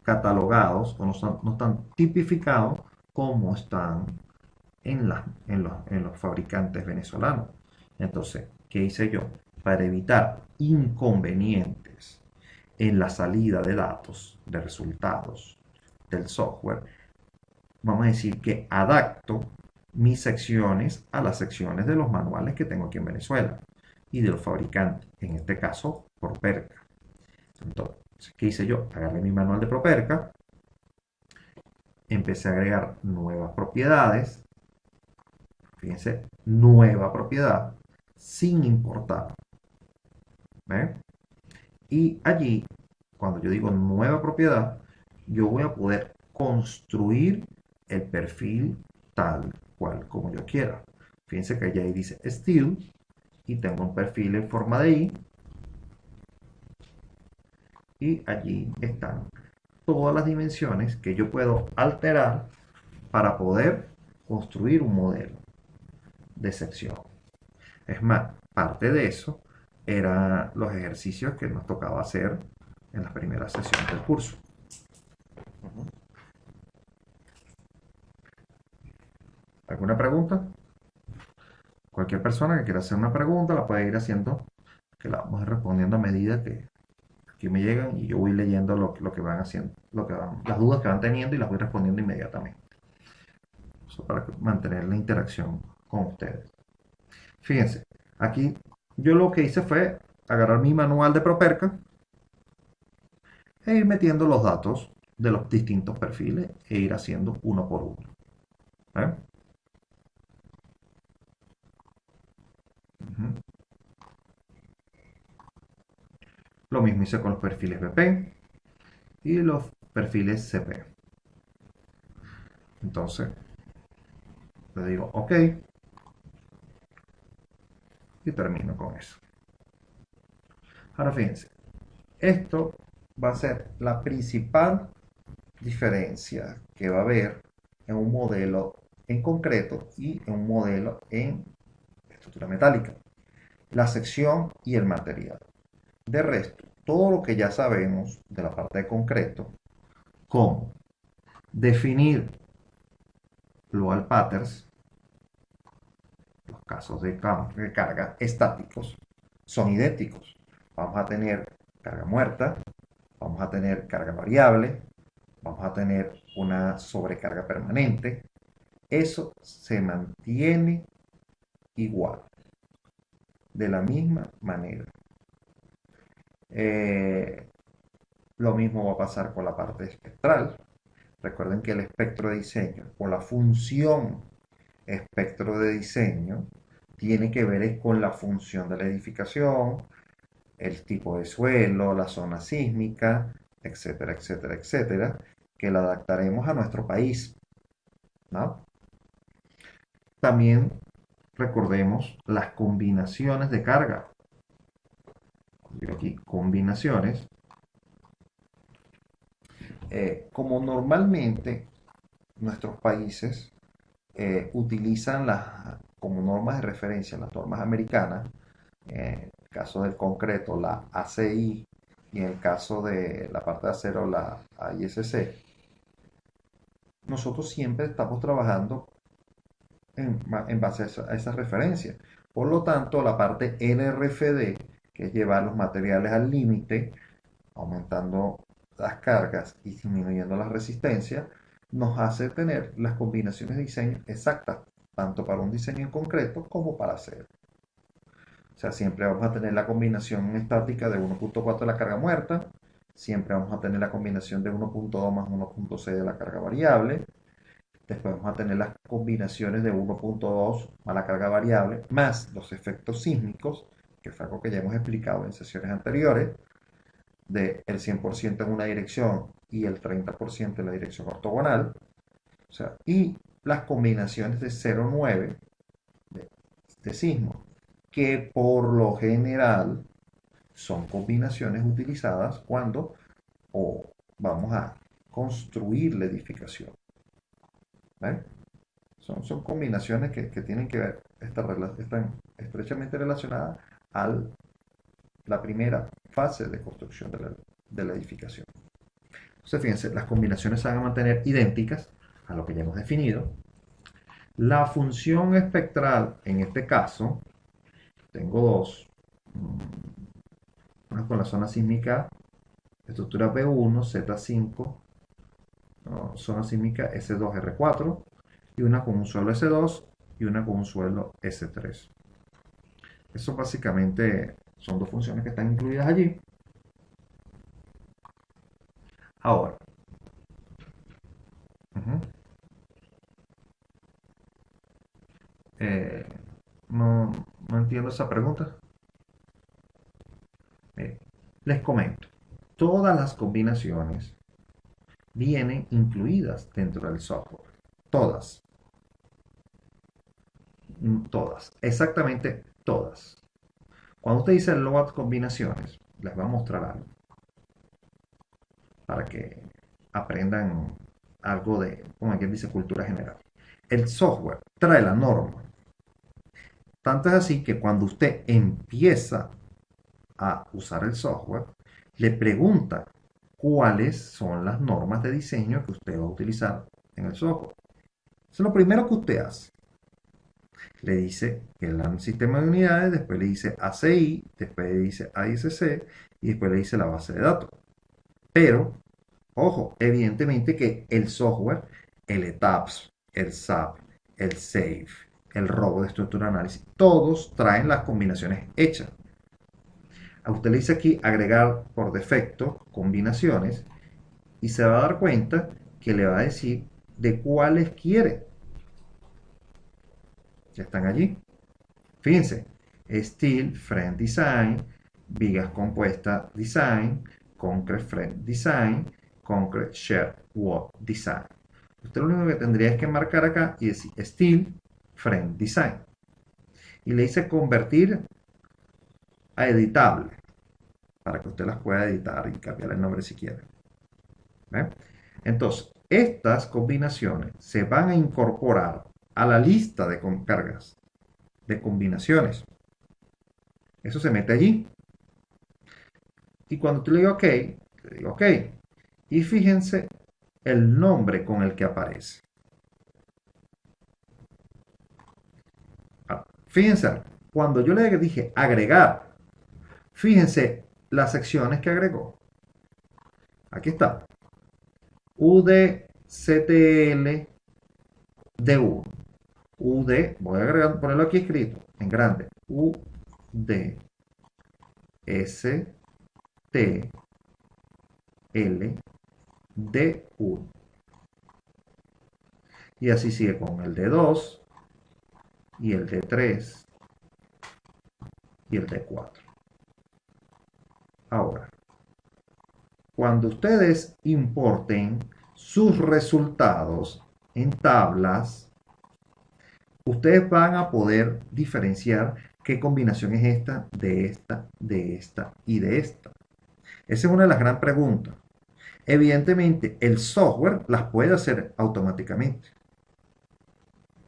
catalogados o no están tipificados como están en los fabricantes venezolanos. Entonces, ¿qué hice yo? Para evitar inconvenientes en la salida de datos, de resultados del software, vamos a decir que adapto mis secciones a las secciones de los manuales que tengo aquí en Venezuela y de los fabricantes, en este caso Properca. Entonces, ¿qué hice yo? Agarré mi manual de Properca, empecé a agregar nuevas propiedades, fíjense, nueva propiedad, sin importar. ¿Ve? Y allí, cuando yo digo nueva propiedad, yo voy a poder construir el perfil tal cual como yo quiera. Fíjense que allá ahí dice Steel y tengo un perfil en forma de I y allí están todas las dimensiones que yo puedo alterar para poder construir un modelo de sección. Es más, parte de eso eran los ejercicios que nos tocaba hacer en las primeras sesiones del curso. ¿Alguna pregunta? Cualquier persona que quiera hacer una pregunta la puede ir haciendo, que la vamos a ir respondiendo a medida que aquí me llegan y yo voy leyendo lo que van haciendo, las dudas que van teniendo y las voy respondiendo inmediatamente. Eso para mantener la interacción con ustedes. Fíjense, aquí yo lo que hice fue agarrar mi manual de Properca e ir metiendo los datos de los distintos perfiles e ir haciendo uno por uno. ¿Eh? Ujú. Lo mismo hice con los perfiles BP y los perfiles CP. Entonces, le digo OK y termino con eso. Ahora fíjense, esto va a ser la principal diferencia que va a haber en un modelo en concreto y en un modelo en estructura metálica. La sección y el material. De resto, todo lo que ya sabemos de la parte de concreto, como definir global patterns, los casos de carga estáticos, son idénticos. Vamos a tener carga muerta, vamos a tener carga variable, vamos a tener una sobrecarga permanente. Eso se mantiene igual, de la misma manera. Eh, lo mismo va a pasar con la parte espectral. Recuerden que el espectro de diseño o la función espectro de diseño tiene que ver con la función de la edificación, el tipo de suelo, la zona sísmica, etcétera, etcétera, etcétera, que la adaptaremos a nuestro país, ¿no? También recordemos las combinaciones de carga. Digo aquí, combinaciones. Como normalmente nuestros países utilizan como normas de referencia las normas americanas, en el caso del concreto la ACI y en el caso de la parte de acero la AISC, nosotros siempre estamos trabajando en base a esa referencia. Por lo tanto, la parte NRFD, que es llevar los materiales al límite, aumentando las cargas y disminuyendo la resistencia, nos hace tener las combinaciones de diseño exactas, tanto para un diseño en concreto como para hacer. O sea, siempre vamos a tener la combinación estática de 1.4 de la carga muerta, siempre vamos a tener la combinación de 1.2 más 1.6 de la carga variable, después vamos a tener las combinaciones de 1.2 más la carga variable, más los efectos sísmicos, que fue algo que ya hemos explicado en sesiones anteriores, del 100% en una dirección y el 30% en la dirección ortogonal, o sea, y las combinaciones de 0,9 de sismo, que por lo general son combinaciones utilizadas cuando o vamos a construir la edificación. ¿Vale? Son combinaciones que tienen que ver, están estrechamente relacionadas a la primera fase de construcción de la edificación. Entonces, fíjense, las combinaciones se van a mantener idénticas a lo que ya hemos definido. La función espectral, en este caso, tengo dos. Una con la zona sísmica, estructura B1, Z5, ¿no? Zona sísmica S2R4, y una con un suelo S2 y una con un suelo S3. Eso básicamente son dos funciones que están incluidas allí. Ahora, uh-huh, eh, no, no entiendo esa pregunta. Eh, les comento, todas las combinaciones vienen incluidas dentro del software. Todas, todas, exactamente todas. Cuando usted dice load combinaciones, les voy a mostrar algo para que aprendan algo de, como quien dice, cultura general. El software trae la norma. Tanto es así que cuando usted empieza a usar el software, le pregunta cuáles son las normas de diseño que usted va a utilizar en el software. Eso es lo primero que usted hace. Le dice que el sistema de unidades, después le dice ACI, después le dice ASC y después le dice la base de datos. Pero, ojo, evidentemente que el software, el ETAPS, el SAP, el SAFE, el robo de estructura de análisis, todos traen las combinaciones hechas. A usted le dice aquí agregar por defecto combinaciones y se va a dar cuenta que le va a decir de cuáles quiere. Ya están allí. Fíjense, Steel Frame Design, vigas compuesta Design, Concrete Frame Design, Concrete Shear Wall Design. Usted lo único que tendría es que marcar acá y decir Steel Frame Design. Y le dice convertir a editable para que usted las pueda editar y cambiar el nombre si quiere. ¿Ve? Entonces, estas combinaciones se van a incorporar a la lista de cargas de combinaciones. Eso se mete allí. Y cuando tú le digas OK, le digo OK. Y fíjense el nombre con el que aparece. Fíjense, cuando yo le dije agregar, fíjense las secciones que agregó. Aquí está. UDCTL D1. UD, voy a agregar, ponerlo aquí escrito en grande. UD S T L D1. Y así sigue con el D2 y el D3 y el D4. Ahora, cuando ustedes importen sus resultados en tablas, ustedes van a poder diferenciar qué combinación es esta, de esta, de esta y de esta. Esa es una de las grandes preguntas. Evidentemente, el software las puede hacer automáticamente.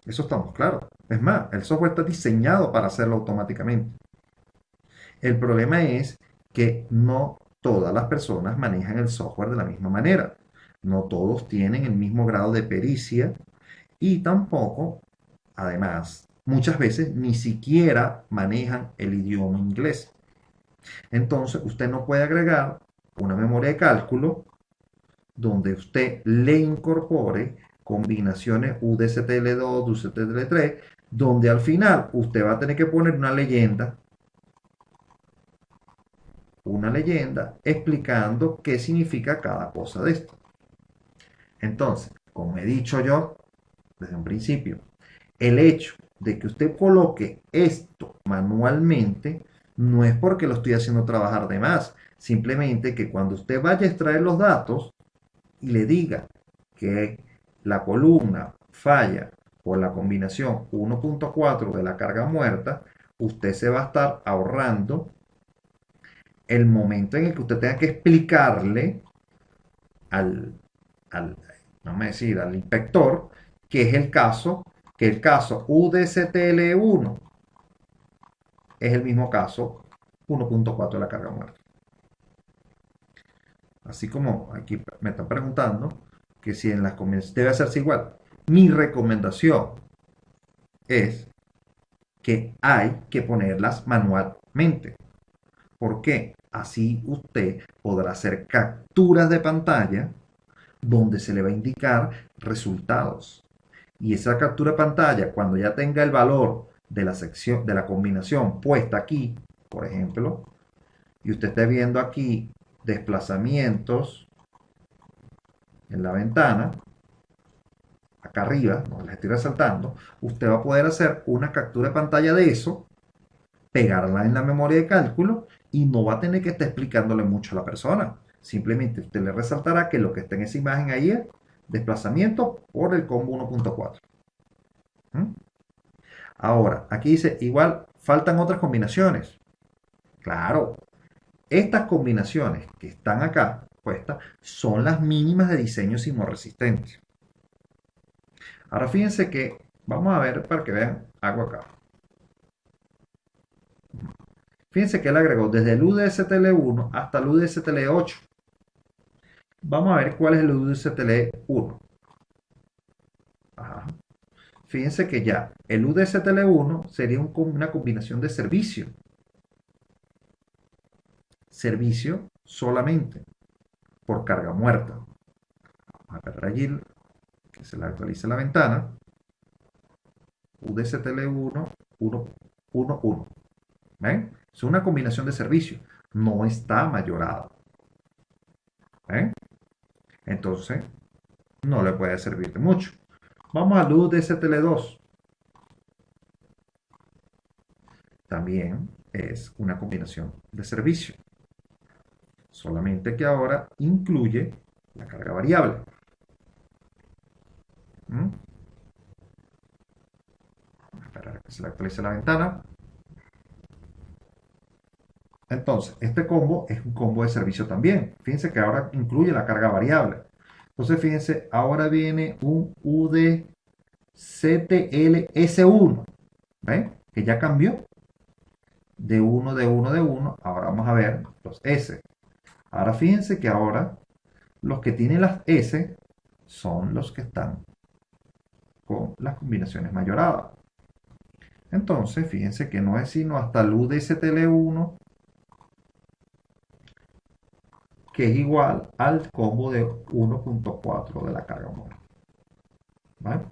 Eso estamos claros. Es más, el software está diseñado para hacerlo automáticamente. El problema es que no todas las personas manejan el software de la misma manera. No todos tienen el mismo grado de pericia y tampoco además, muchas veces ni siquiera manejan el idioma inglés. Entonces, usted no puede agregar una memoria de cálculo donde usted le incorpore combinaciones UDSTL2, UDSTL3, donde al final usted va a tener que poner una leyenda explicando qué significa cada cosa de esto. Entonces, como he dicho yo desde un principio, el hecho de que usted coloque esto manualmente no es porque lo estoy haciendo trabajar de más, simplemente que cuando usted vaya a extraer los datos y le diga que la columna falla por la combinación 1.4 de la carga muerta, usted se va a estar ahorrando el momento en el que usted tenga que explicarle al, al, vamos a decir, al inspector que es que el caso UDSTL1 es el mismo caso 1.4 de la carga muerta. Así como aquí me están preguntando que si en las combinaciones debe hacerse igual. Mi recomendación es que hay que ponerlas manualmente. ¿Por qué? Así usted podrá hacer capturas de pantalla donde se le va a indicar resultados. Y esa captura de pantalla, cuando ya tenga el valor de la sección de la combinación puesta aquí, por ejemplo, y usted esté viendo aquí desplazamientos en la ventana, acá arriba, no les estoy resaltando, usted va a poder hacer una captura de pantalla de eso, pegarla en la memoria de cálculo y no va a tener que estar explicándole mucho a la persona. Simplemente usted le resaltará que lo que está en esa imagen ahí es desplazamiento por el combo 1.4. ¿Mm? Ahora, aquí dice, igual faltan otras combinaciones. Claro, estas combinaciones que están acá puestas son las mínimas de diseño sismorresistente. Ahora fíjense que, vamos a ver para que vean, hago acá. Fíjense que él agregó desde el UDSTL1 hasta el UDSTL8. Vamos a ver cuál es el UDSTL1. Ajá. Fíjense que ya el UDSTL1 sería una combinación de servicio. Servicio solamente por carga muerta. Vamos a agarrar allí que se le actualice la ventana. UDSTL1, 1, 1, 1. ¿Ven? Es una combinación de servicio. No está mayorado. ¿Ven? Entonces, no le puede servir de mucho. Vamos a luz de STL2. También es una combinación de servicio. Solamente que ahora incluye la carga variable. ¿Mm? Vamos a esperar a que se le actualice la ventana. Entonces, este combo es un combo de servicio también. Fíjense que ahora incluye la carga variable. Entonces, fíjense, ahora viene un UDCTLS1. ¿Ven? Que ya cambió de 1, de 1, de 1. Ahora vamos a ver los S. Ahora fíjense que ahora los que tienen las S son los que están con las combinaciones mayoradas. Entonces, fíjense que no es sino hasta el UDSTL1 que es igual al combo de 1.4 de la carga muerta. ¿Vale?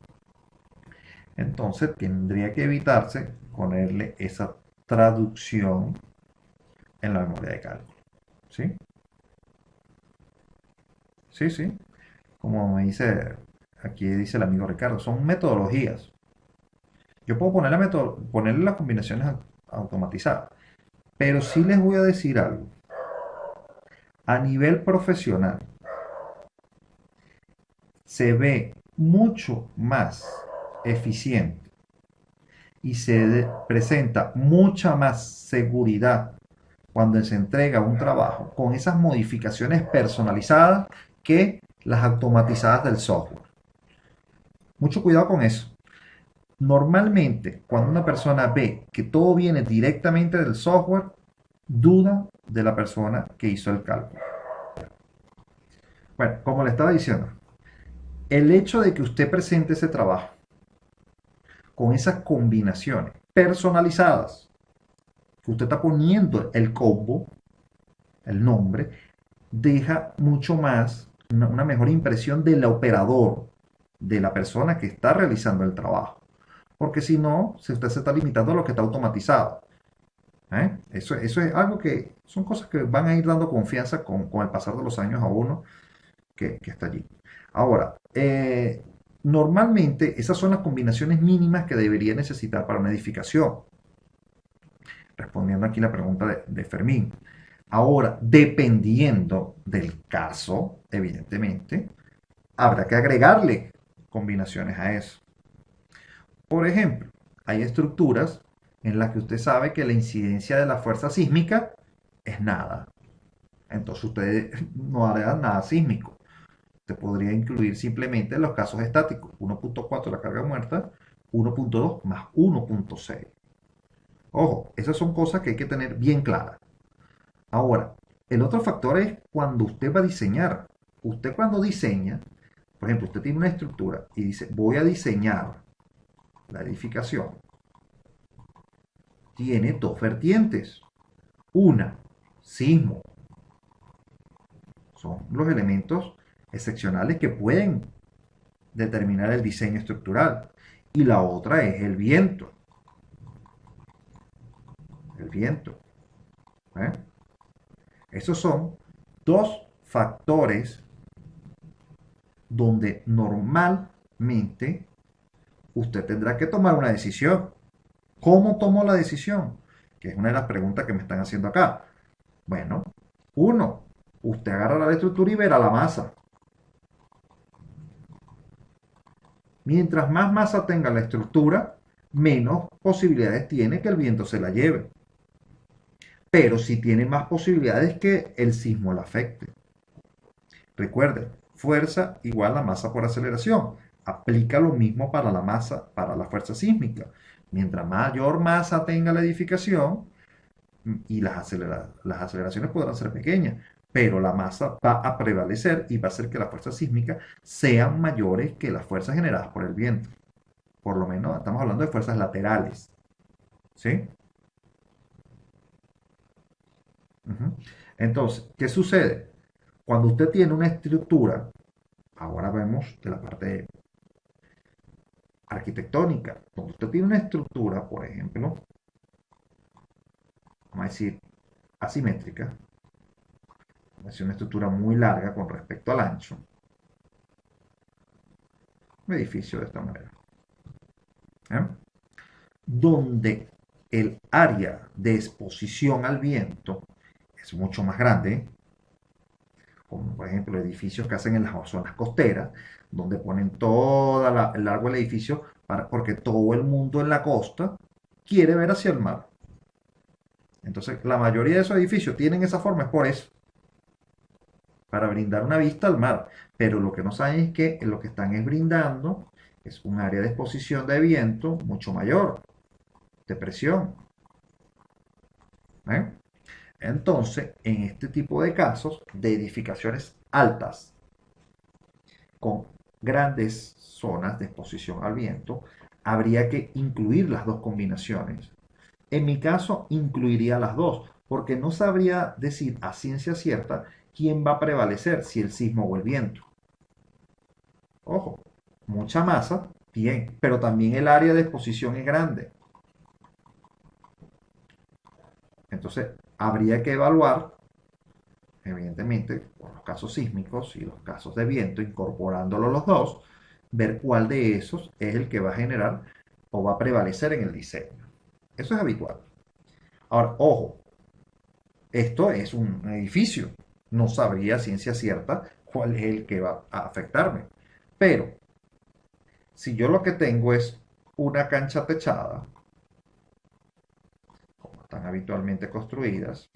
Entonces tendría que evitarse ponerle esa traducción en la memoria de cálculo. ¿Sí? Sí, sí. Como me dice, aquí dice el amigo Ricardo, son metodologías. Yo puedo ponerle las combinaciones automatizadas, pero sí les voy a decir algo. A nivel profesional, se ve mucho más eficiente y se presenta mucha más seguridad cuando se entrega un trabajo con esas modificaciones personalizadas que las automatizadas del software. Mucho cuidado con eso. Normalmente, cuando una persona ve que todo viene directamente del software, duda de la persona que hizo el cálculo. Bueno, como le estaba diciendo, el hecho de que usted presente ese trabajo con esas combinaciones personalizadas que usted está poniendo el combo, el nombre, deja mucho más, una mejor impresión del operador, de la persona que está realizando el trabajo. Porque si no, si usted se está limitando a lo que está automatizado. Eso es algo que son cosas que van a ir dando confianza con el pasar de los años a uno que está allí. Ahora, normalmente esas son las combinaciones mínimas que debería necesitar para una edificación. Respondiendo aquí la pregunta de Fermín. Ahora, dependiendo del caso, evidentemente, habrá que agregarle combinaciones a eso. Por ejemplo, hay estructuras en las que usted sabe que la incidencia de la fuerza sísmica es nada. Entonces usted no hará nada sísmico. Usted podría incluir simplemente los casos estáticos. 1.4 la carga muerta, 1.2 más 1.6. Ojo, esas son cosas que hay que tener bien claras. Ahora, el otro factor es cuando usted va a diseñar. Usted cuando diseña, por ejemplo, usted tiene una estructura y dice, voy a diseñar la edificación. Tiene dos vertientes. Una, sismo. Son los elementos excepcionales que pueden determinar el diseño estructural. Y la otra es el viento. El viento. ¿eh? Esos son dos factores donde normalmente usted tendrá que tomar una decisión. ¿Cómo tomo la decisión? Que es una de las preguntas que me están haciendo acá. Bueno, uno, usted agarra la estructura y verá la masa. Mientras más masa tenga la estructura, menos posibilidades tiene que el viento se la lleve. Pero sí tiene más posibilidades que el sismo la afecte. Recuerde, fuerza igual a masa por aceleración. Aplica lo mismo para la masa, para la fuerza sísmica. Mientras mayor masa tenga la edificación, y las aceleraciones podrán ser pequeñas, pero la masa va a prevalecer y va a hacer que las fuerzas sísmicas sean mayores que las fuerzas generadas por el viento. Por lo menos estamos hablando de fuerzas laterales. ¿Sí? Ujú. Entonces, ¿qué sucede? Cuando usted tiene una estructura, ahora vemos de la parte arquitectónica, cuando usted tiene una estructura, por ejemplo, vamos a decir asimétrica, es una estructura muy larga con respecto al ancho, un edificio de esta manera, ¿eh? Donde el área de exposición al viento es mucho más grande, como por ejemplo edificios que hacen en las zonas costeras, donde ponen todo el largo del edificio porque todo el mundo en la costa quiere ver hacia el mar. Entonces, la mayoría de esos edificios tienen esa forma, es por eso, para brindar una vista al mar. Pero lo que no saben es que lo que están es brindando es un área de exposición de viento mucho mayor, de presión. ¿eh? Entonces, en este tipo de casos de edificaciones altas con grandes zonas de exposición al viento, habría que incluir las dos combinaciones. En mi caso, incluiría las dos, porque no sabría decir a ciencia cierta quién va a prevalecer, si el sismo o el viento. Ojo, mucha masa, bien, pero también el área de exposición es grande. Entonces, habría que evaluar, evidentemente, por los casos sísmicos y los casos de viento, incorporándolo los dos, ver cuál de esos es el que va a generar o va a prevalecer en el diseño. Eso es habitual. Ahora, ojo, esto es un edificio. No sabría a ciencia cierta cuál es el que va a afectarme. Pero, si yo lo que tengo es una cancha techada, como están habitualmente construidas,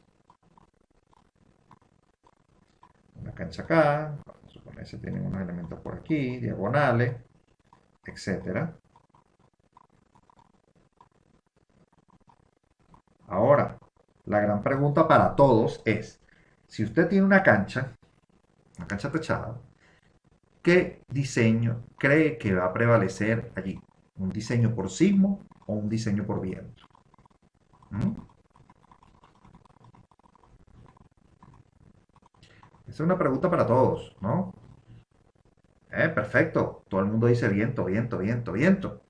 una cancha acá, vamos a suponer que se tienen unos elementos por aquí, diagonales, etcétera. Ahora, la gran pregunta para todos es, si usted tiene una cancha techada, ¿qué diseño cree que va a prevalecer allí? ¿Un diseño por sismo o un diseño por viento? ¿Mm? Esa es una pregunta para todos, ¿no? Perfecto. Todo el mundo dice viento, viento, viento, viento.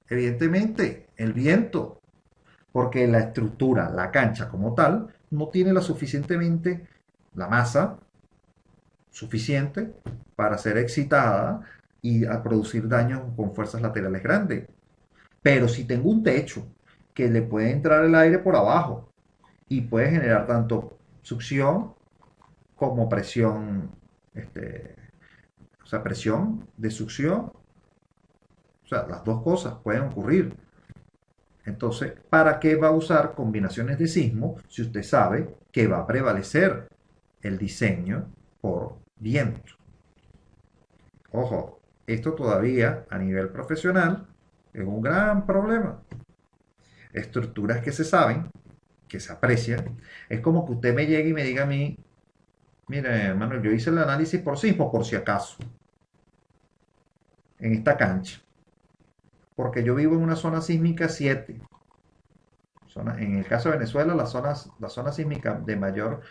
Evidentemente, el viento, porque la estructura, la cancha como tal, no tiene la masa suficiente para ser excitada y a producir daños con fuerzas laterales grandes. Pero si tengo un techo que le puede entrar el aire por abajo y puede generar tanto succión como presión, este, o sea, presión de succión, o sea, las dos cosas pueden ocurrir. Entonces, ¿para qué va a usar combinaciones de sismo si usted sabe que va a prevalecer el diseño por viento? Ojo, esto todavía a nivel profesional es un gran problema. Estructuras que se saben, que se aprecian. Es como que usted me llegue y me diga a mí, mire, Manuel, yo hice el análisis por sismo por si acaso, en esta cancha, porque yo vivo en una zona sísmica 7. En el caso de Venezuela, la zona sísmica de mayor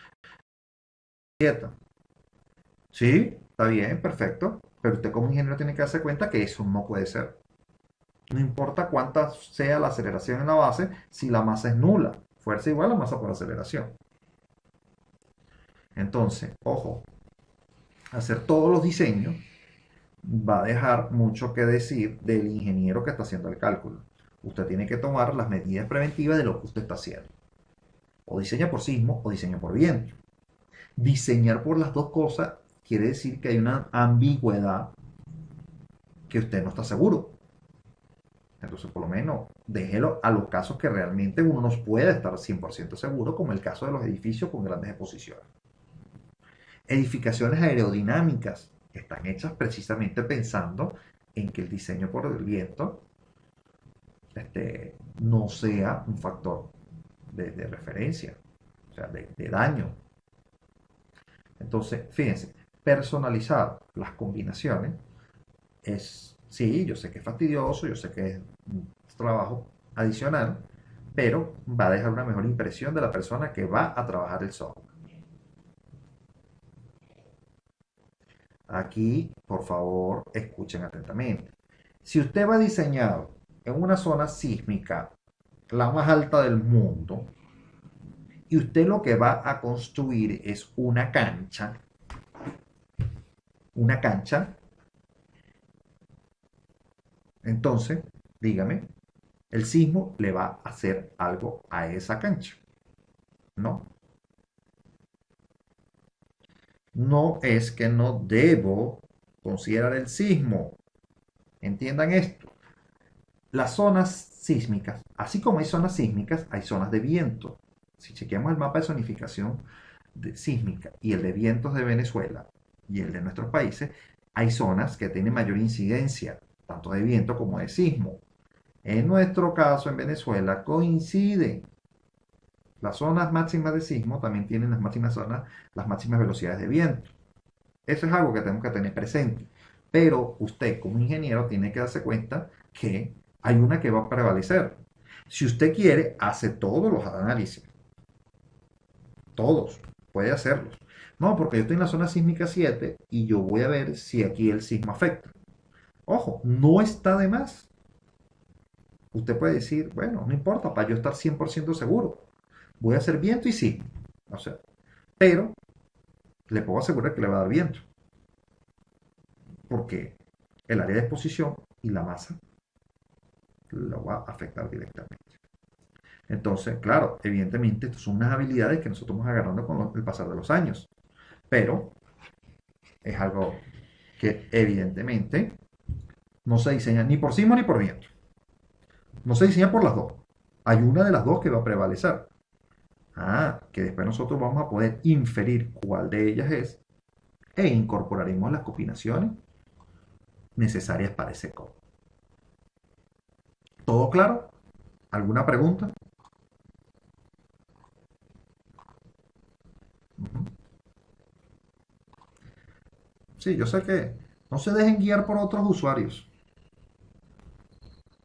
7. Sí, está bien, perfecto, pero usted como ingeniero tiene que darse cuenta que eso no puede ser. No importa cuánta sea la aceleración en la base, si la masa es nula. Fuerza igual a masa por aceleración. Entonces, ojo, hacer todos los diseños va a dejar mucho que decir del ingeniero que está haciendo el cálculo. Usted tiene que tomar las medidas preventivas de lo que usted está haciendo. O diseña por sismo o diseña por viento. Diseñar por las dos cosas quiere decir que hay una ambigüedad que usted no está seguro. Entonces, por lo menos, déjelo a los casos que realmente uno no puede estar 100% seguro, como el caso de los edificios con grandes exposiciones. Edificaciones aerodinámicas están hechas precisamente pensando en que el diseño por el viento no sea un factor de referencia, o sea, de daño. Entonces, fíjense, personalizar las combinaciones sí, yo sé que es fastidioso, yo sé que es un trabajo adicional, pero va a dejar una mejor impresión de la persona que va a trabajar el software. Aquí, por favor, escuchen atentamente. Si usted va a diseñar en una zona sísmica, la más alta del mundo, y usted lo que va a construir es una cancha, entonces, dígame, el sismo le va a hacer algo a esa cancha, ¿no? No es que no debo considerar el sismo. Entiendan esto. Las zonas sísmicas, así como hay zonas sísmicas, hay zonas de viento. Si chequeamos el mapa de zonificación sísmica y el de vientos de Venezuela y el de nuestros países, hay zonas que tienen mayor incidencia, tanto de viento como de sismo. En nuestro caso, en Venezuela, coincide. Las zonas máximas de sismo también tienen las máximas zonas, las máximas velocidades de viento. Eso es algo que tenemos que tener presente. Pero usted como ingeniero tiene que darse cuenta que hay una que va a prevalecer. Si usted quiere, hace todos los análisis. Todos. Puede hacerlos. No, porque yo estoy en la zona sísmica 7 y yo voy a ver si aquí el sismo afecta. Ojo, no está de más. Usted puede decir, bueno, no importa, para yo estar 100% seguro. Voy a hacer viento y sismo. O sea, pero le puedo asegurar que le va a dar viento. Porque el área de exposición y la masa lo va a afectar directamente. Entonces, claro, evidentemente, estas son unas habilidades que nosotros vamos agarrando con el pasar de los años, pero es algo que evidentemente no se diseña ni por sismo ni por viento. No se diseña por las dos. Hay una de las dos que va a prevalecer. Que después nosotros vamos a poder inferir cuál de ellas es e incorporaremos las combinaciones necesarias para ese código. ¿Todo claro? ¿Alguna pregunta? Uh-huh. Sí, yo sé que no se dejen guiar por otros usuarios.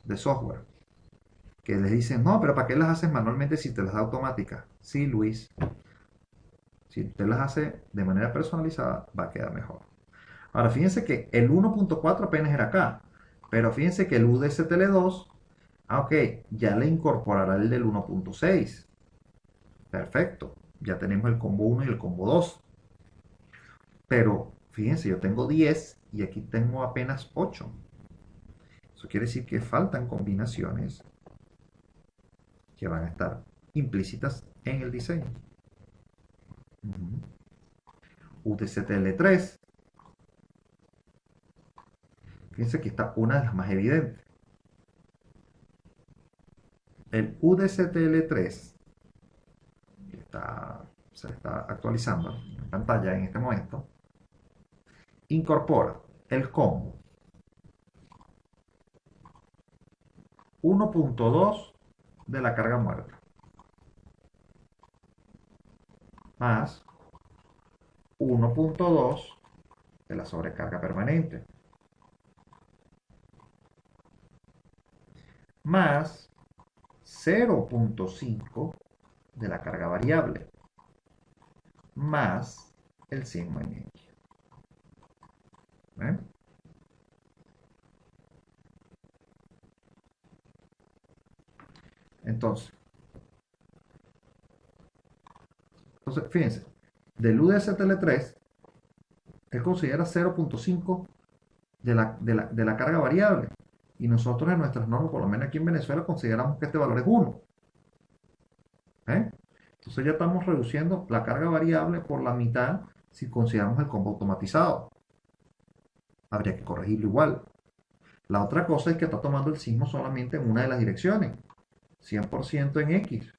de software que les dicen, no, pero ¿para qué las haces manualmente si te las da automática? Sí, Luis, si usted las hace de manera personalizada, va a quedar mejor. Ahora, fíjense que el 1.4 apenas era acá, pero fíjense que el UDSTL2, ok, ya le incorporará el del 1.6. Perfecto, ya tenemos el combo 1 y el combo 2. Pero fíjense, yo tengo 10 y aquí tengo apenas 8. Eso quiere decir que faltan combinaciones que van a estar implícitas en el diseño. UTCTL3, fíjense que está una de las más evidentes. El UDCTL3, que se está actualizando en pantalla en este momento, incorpora el combo 1.2 de la carga muerta más 1.2 de la sobrecarga permanente más 0.5 de la carga variable más el sigma en X. ¿Eh? Entonces, fíjense, del UDSTL3, él considera 0.5 de la carga variable. Y nosotros en nuestras normas, por lo menos aquí en Venezuela, consideramos que este valor es 1. ¿Eh? Entonces ya estamos reduciendo la carga variable por la mitad si consideramos el combo automatizado. Habría que corregirlo igual. La otra cosa es que está tomando el sismo solamente en una de las direcciones, 100% en X.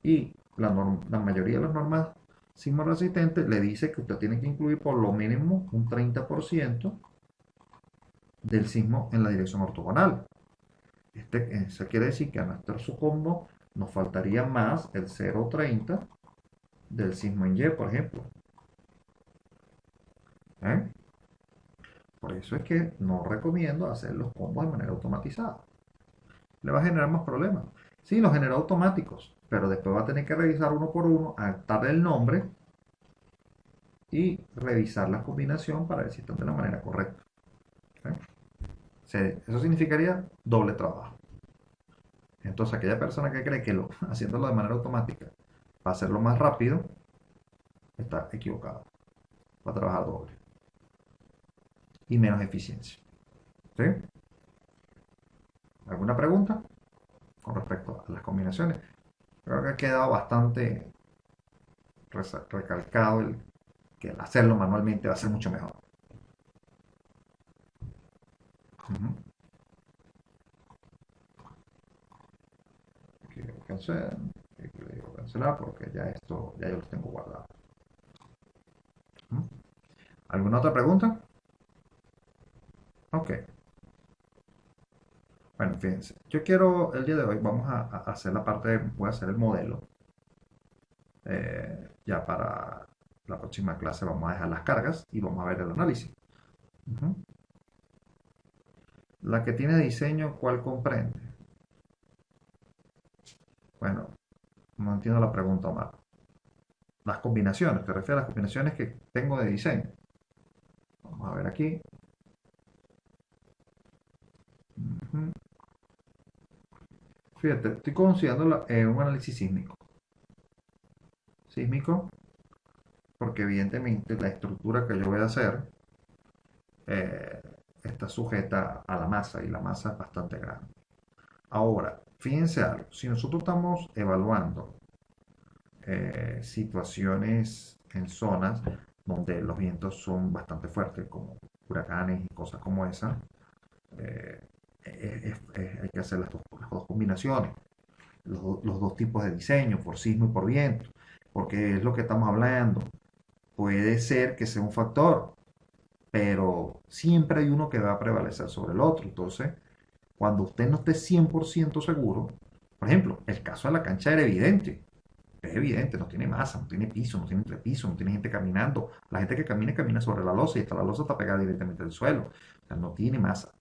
Y la mayoría de las normas sismo resistentes le dice que usted tiene que incluir por lo mínimo un 30% del sismo en la dirección ortogonal. Eso quiere decir que a nuestro subcombo nos faltaría más el 0.30 del sismo en Y, por ejemplo. ¿Eh? Por eso es que no recomiendo hacer los combos de manera automatizada. Le va a generar más problemas. Sí, los genera automáticos, pero después va a tener que revisar uno por uno, adaptarle el nombre y revisar la combinación para ver si están de la manera correcta. Eso significaría doble trabajo. Entonces, aquella persona que cree que haciéndolo de manera automática va a hacerlo más rápido, está equivocado. Va a trabajar doble y menos eficiencia. ¿Sí? ¿Alguna pregunta con respecto a las combinaciones? Creo que ha quedado bastante recalcado que el hacerlo manualmente va a ser mucho mejor. Uh-huh. Le digo cancelar porque ya esto, ya yo los tengo guardados. Uh-huh. ¿Alguna otra pregunta? Ok. Bueno, fíjense. Yo quiero, el día de hoy, vamos a hacer la parte, voy a hacer el modelo. Ya para la próxima clase vamos a dejar las cargas y vamos a ver el análisis. Uh-huh. La que tiene diseño, ¿cuál comprende? Bueno, no entiendo la pregunta, Omar. Las combinaciones, ¿te refieres a las combinaciones que tengo de diseño? Vamos a ver aquí. Uh-huh. Fíjate, estoy considerando un análisis sísmico. Sísmico, porque evidentemente la estructura que yo voy a hacer eh, está sujeta a la masa y la masa es bastante grande. Ahora, fíjense algo, si nosotros estamos evaluando situaciones en zonas donde los vientos son bastante fuertes, como huracanes y cosas como esa, eh, hay que hacer las dos combinaciones, los dos tipos de diseño, por sismo y por viento, porque es lo que estamos hablando. Puede ser que sea un factor, pero siempre hay uno que va a prevalecer sobre el otro. Entonces, cuando usted no esté 100% seguro, por ejemplo, el caso de la cancha era evidente. Es evidente, no tiene masa, no tiene piso, no tiene entrepiso, no tiene gente caminando. La gente que camina, camina sobre la losa y hasta la losa está pegada directamente al suelo. O sea, no tiene masa.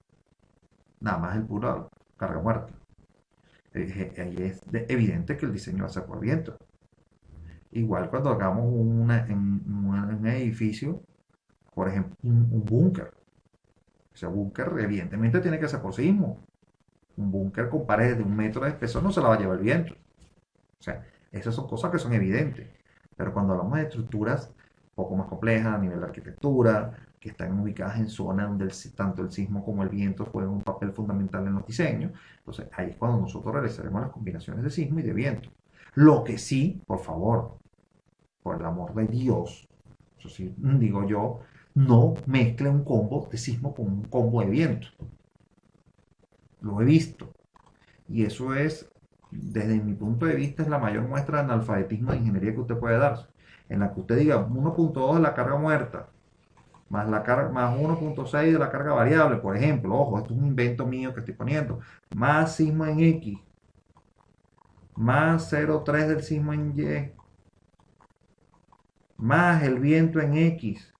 nada más el puro carga muerta. Ahí es evidente que el diseño va a ser por viento. Igual cuando hagamos un edificio, por ejemplo, un búnker. Ese búnker evidentemente tiene que ser por sismo. Un búnker con paredes de 1 metro de espesor no se la va a llevar el viento. O sea, esas son cosas que son evidentes. Pero cuando hablamos de estructuras un poco más complejas a nivel de arquitectura, que están ubicadas en zonas donde tanto el sismo como el viento juegan un papel fundamental en los diseños, entonces ahí es cuando nosotros realizaremos las combinaciones de sismo y de viento. Lo que sí, por favor, por el amor de Dios, eso sí, digo yo, no mezcle un combo de sismo con un combo de viento. Lo he visto. Y eso es, desde mi punto de vista, es la mayor muestra de analfabetismo de ingeniería que usted puede darse. En la que usted diga 1.2 de la carga muerta, más, más 1.6 de la carga variable, por ejemplo, ojo, esto es un invento mío que estoy poniendo, más sismo en X, más 0.3 del sismo en Y, más el viento en X,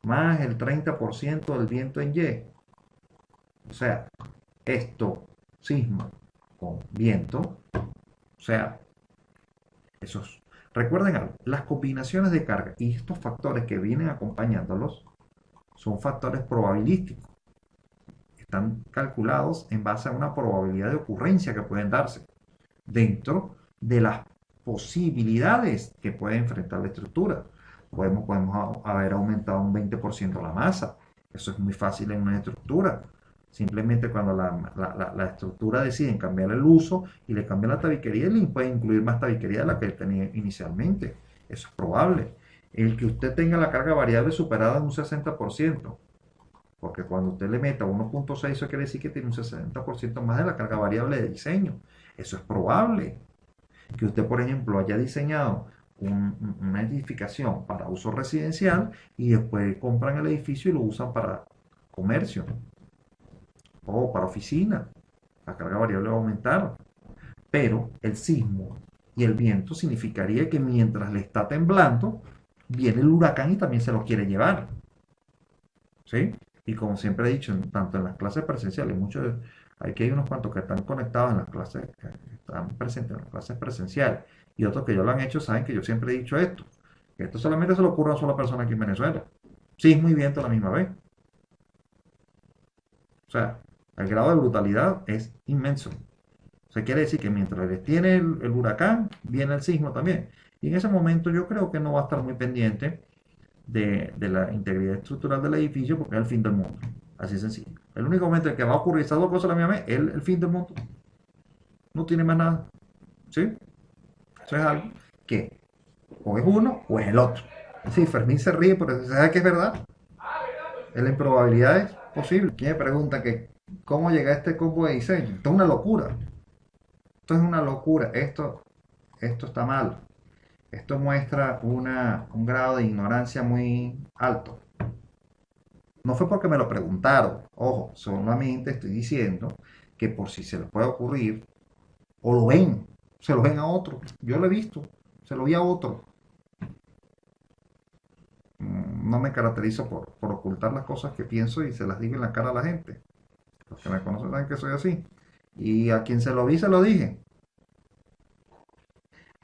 más el 30% del viento en Y. O sea, esto, sismo con viento, o sea, esos. Recuerden algo, las combinaciones de carga y estos factores que vienen acompañándolos son factores probabilísticos. Están calculados en base a una probabilidad de ocurrencia que pueden darse dentro de las posibilidades que puede enfrentar la estructura. Podemos haber aumentado un 20% la masa. Eso es muy fácil en una estructura. Simplemente cuando la estructura decide cambiar el uso y le cambia la tabiquería, le puede incluir más tabiquería de la que él tenía inicialmente. Eso es probable. El que usted tenga la carga variable superada en un 60%, porque cuando usted le meta 1.6, eso quiere decir que tiene un 60% más de la carga variable de diseño. Eso es probable. Que usted, por ejemplo, haya diseñado una edificación para uso residencial y después compran el edificio y lo usan para comercio o para oficina. La carga variable va a aumentar. Pero el sismo y el viento significaría que mientras le está temblando, viene el huracán y también se lo quiere llevar. ¿Sí? Y como siempre he dicho, tanto en las clases presenciales, aquí hay unos cuantos que están conectados en las clases, que están presentes en las clases presenciales, y otros que ya lo han hecho, saben que yo siempre he dicho esto, que esto solamente se le ocurre a una sola persona aquí en Venezuela. Sismo y viento a la misma vez. O sea, el grado de brutalidad es inmenso. O sea, quiere decir que mientras les tiene el huracán, viene el sismo también. Y en ese momento yo creo que no va a estar muy pendiente de la integridad estructural del edificio porque es el fin del mundo. Así de sencillo. El único momento en que va a ocurrir esas dos cosas a la misma vez es el fin del mundo. No tiene más nada. ¿Sí? Eso es algo que o es uno o es el otro. Sí, Fermín se ríe, pero se sabe que es verdad. La improbabilidad es posible. ¿Quién me pregunta que cómo llega a este combo de diseño? Esto es una locura. Esto es una locura. Esto está mal. Esto muestra un grado de ignorancia muy alto. No fue porque me lo preguntaron, ojo, solamente estoy diciendo que por si se les puede ocurrir, o lo ven, se lo ven a otro. Yo lo he visto, se lo vi a otro. No me caracterizo por ocultar las cosas que pienso y se las digo en la cara a la gente. Los que me conocen saben que soy así. Y a quien se lo vi, se lo dije.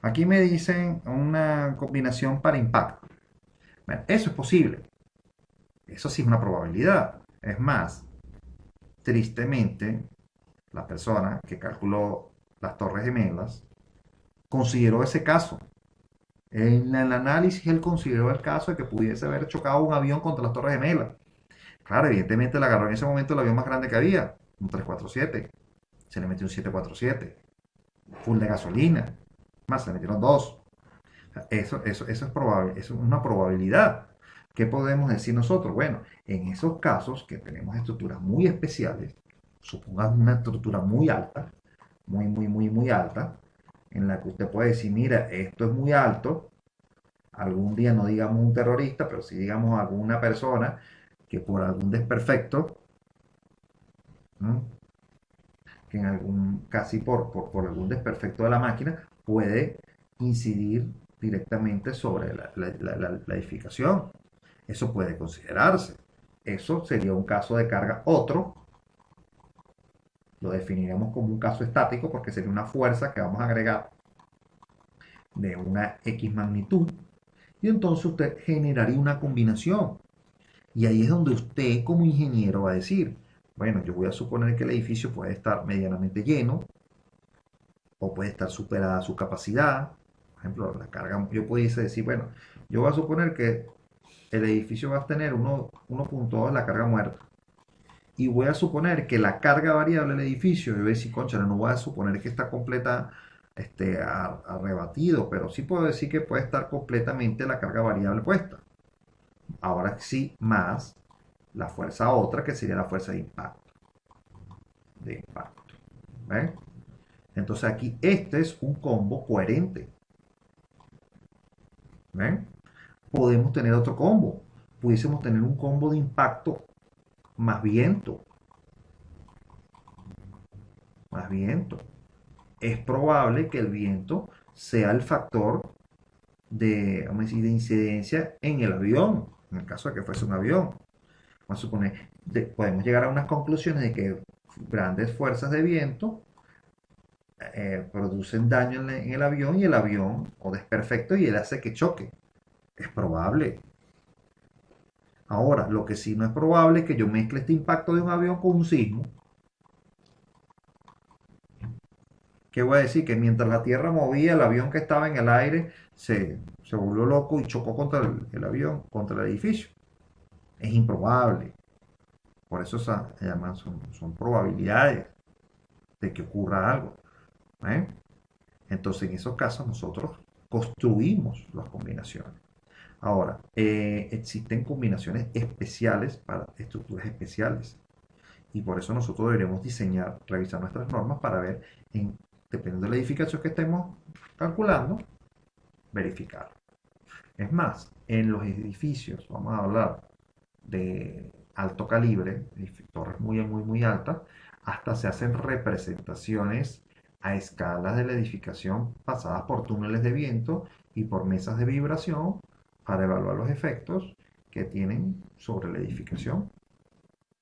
Aquí me dicen una combinación para impacto. Bueno, eso es posible. Eso sí es una probabilidad. Es más, tristemente, la persona que calculó las Torres Gemelas consideró ese caso. En el análisis él consideró el caso de que pudiese haber chocado un avión contra las Torres Gemelas. Claro, evidentemente le agarró en ese momento el avión más grande que había, un 347. Se le metió un 747, full de gasolina. Más, se le metieron dos. Eso es probable, eso es una probabilidad. ¿Qué podemos decir nosotros? Bueno, en esos casos que tenemos estructuras muy especiales, supongamos una estructura muy alta, muy alta, en la que usted puede decir, mira, esto es muy alto, algún día no digamos un terrorista, pero sí digamos alguna persona que por algún desperfecto, ¿no? Que en casi por algún desperfecto de la máquina, puede incidir directamente sobre la edificación. Eso puede considerarse. Eso sería un caso de carga. Otro Lo definiremos como un caso estático porque sería una fuerza que vamos a agregar de una X magnitud. Y entonces usted generaría una combinación. Y ahí es donde usted como ingeniero va a decir, bueno, yo voy a suponer que el edificio puede estar medianamente lleno o puede estar superada su capacidad. Por ejemplo, la carga, yo pudiese decir, bueno, yo voy a suponer que el edificio va a tener 1.2 la carga muerta. Y voy a suponer que la carga variable del edificio, yo voy a decir, concha, no voy a suponer que está completa, rebatido, pero sí puedo decir que puede estar completamente la carga variable puesta. Ahora sí, más la fuerza otra, que sería la fuerza de impacto. De impacto. ¿Ven? Entonces aquí este es un combo coherente. ¿Ven? Podemos tener otro combo. Pudiésemos tener un combo de impacto más viento. Más viento. Es probable que el viento sea el factor vamos a decir, de incidencia en el avión, en el caso de que fuese un avión. Vamos a suponer, podemos llegar a unas conclusiones de que grandes fuerzas de viento producen daño en el avión y el avión o desperfecto y él hace que choque. Es probable. Ahora, lo que sí no es probable es que yo mezcle este impacto de un avión con un sismo. ¿Qué voy a decir? Que mientras la Tierra movía, el avión que estaba en el aire se volvió loco y chocó contra el avión, contra el edificio. Es improbable. Por eso se llaman, son probabilidades de que ocurra algo. ¿Eh? Entonces, en esos casos, nosotros construimos las combinaciones. Ahora, existen combinaciones especiales para estructuras especiales. Y por eso nosotros deberíamos diseñar, revisar nuestras normas para ver, dependiendo de la edificación que estemos calculando, verificar. Es más, en los edificios, vamos a hablar de alto calibre, torres muy altas, hasta se hacen representaciones a escalas de la edificación pasadas por túneles de viento y por mesas de vibración para evaluar los efectos que tienen sobre la edificación.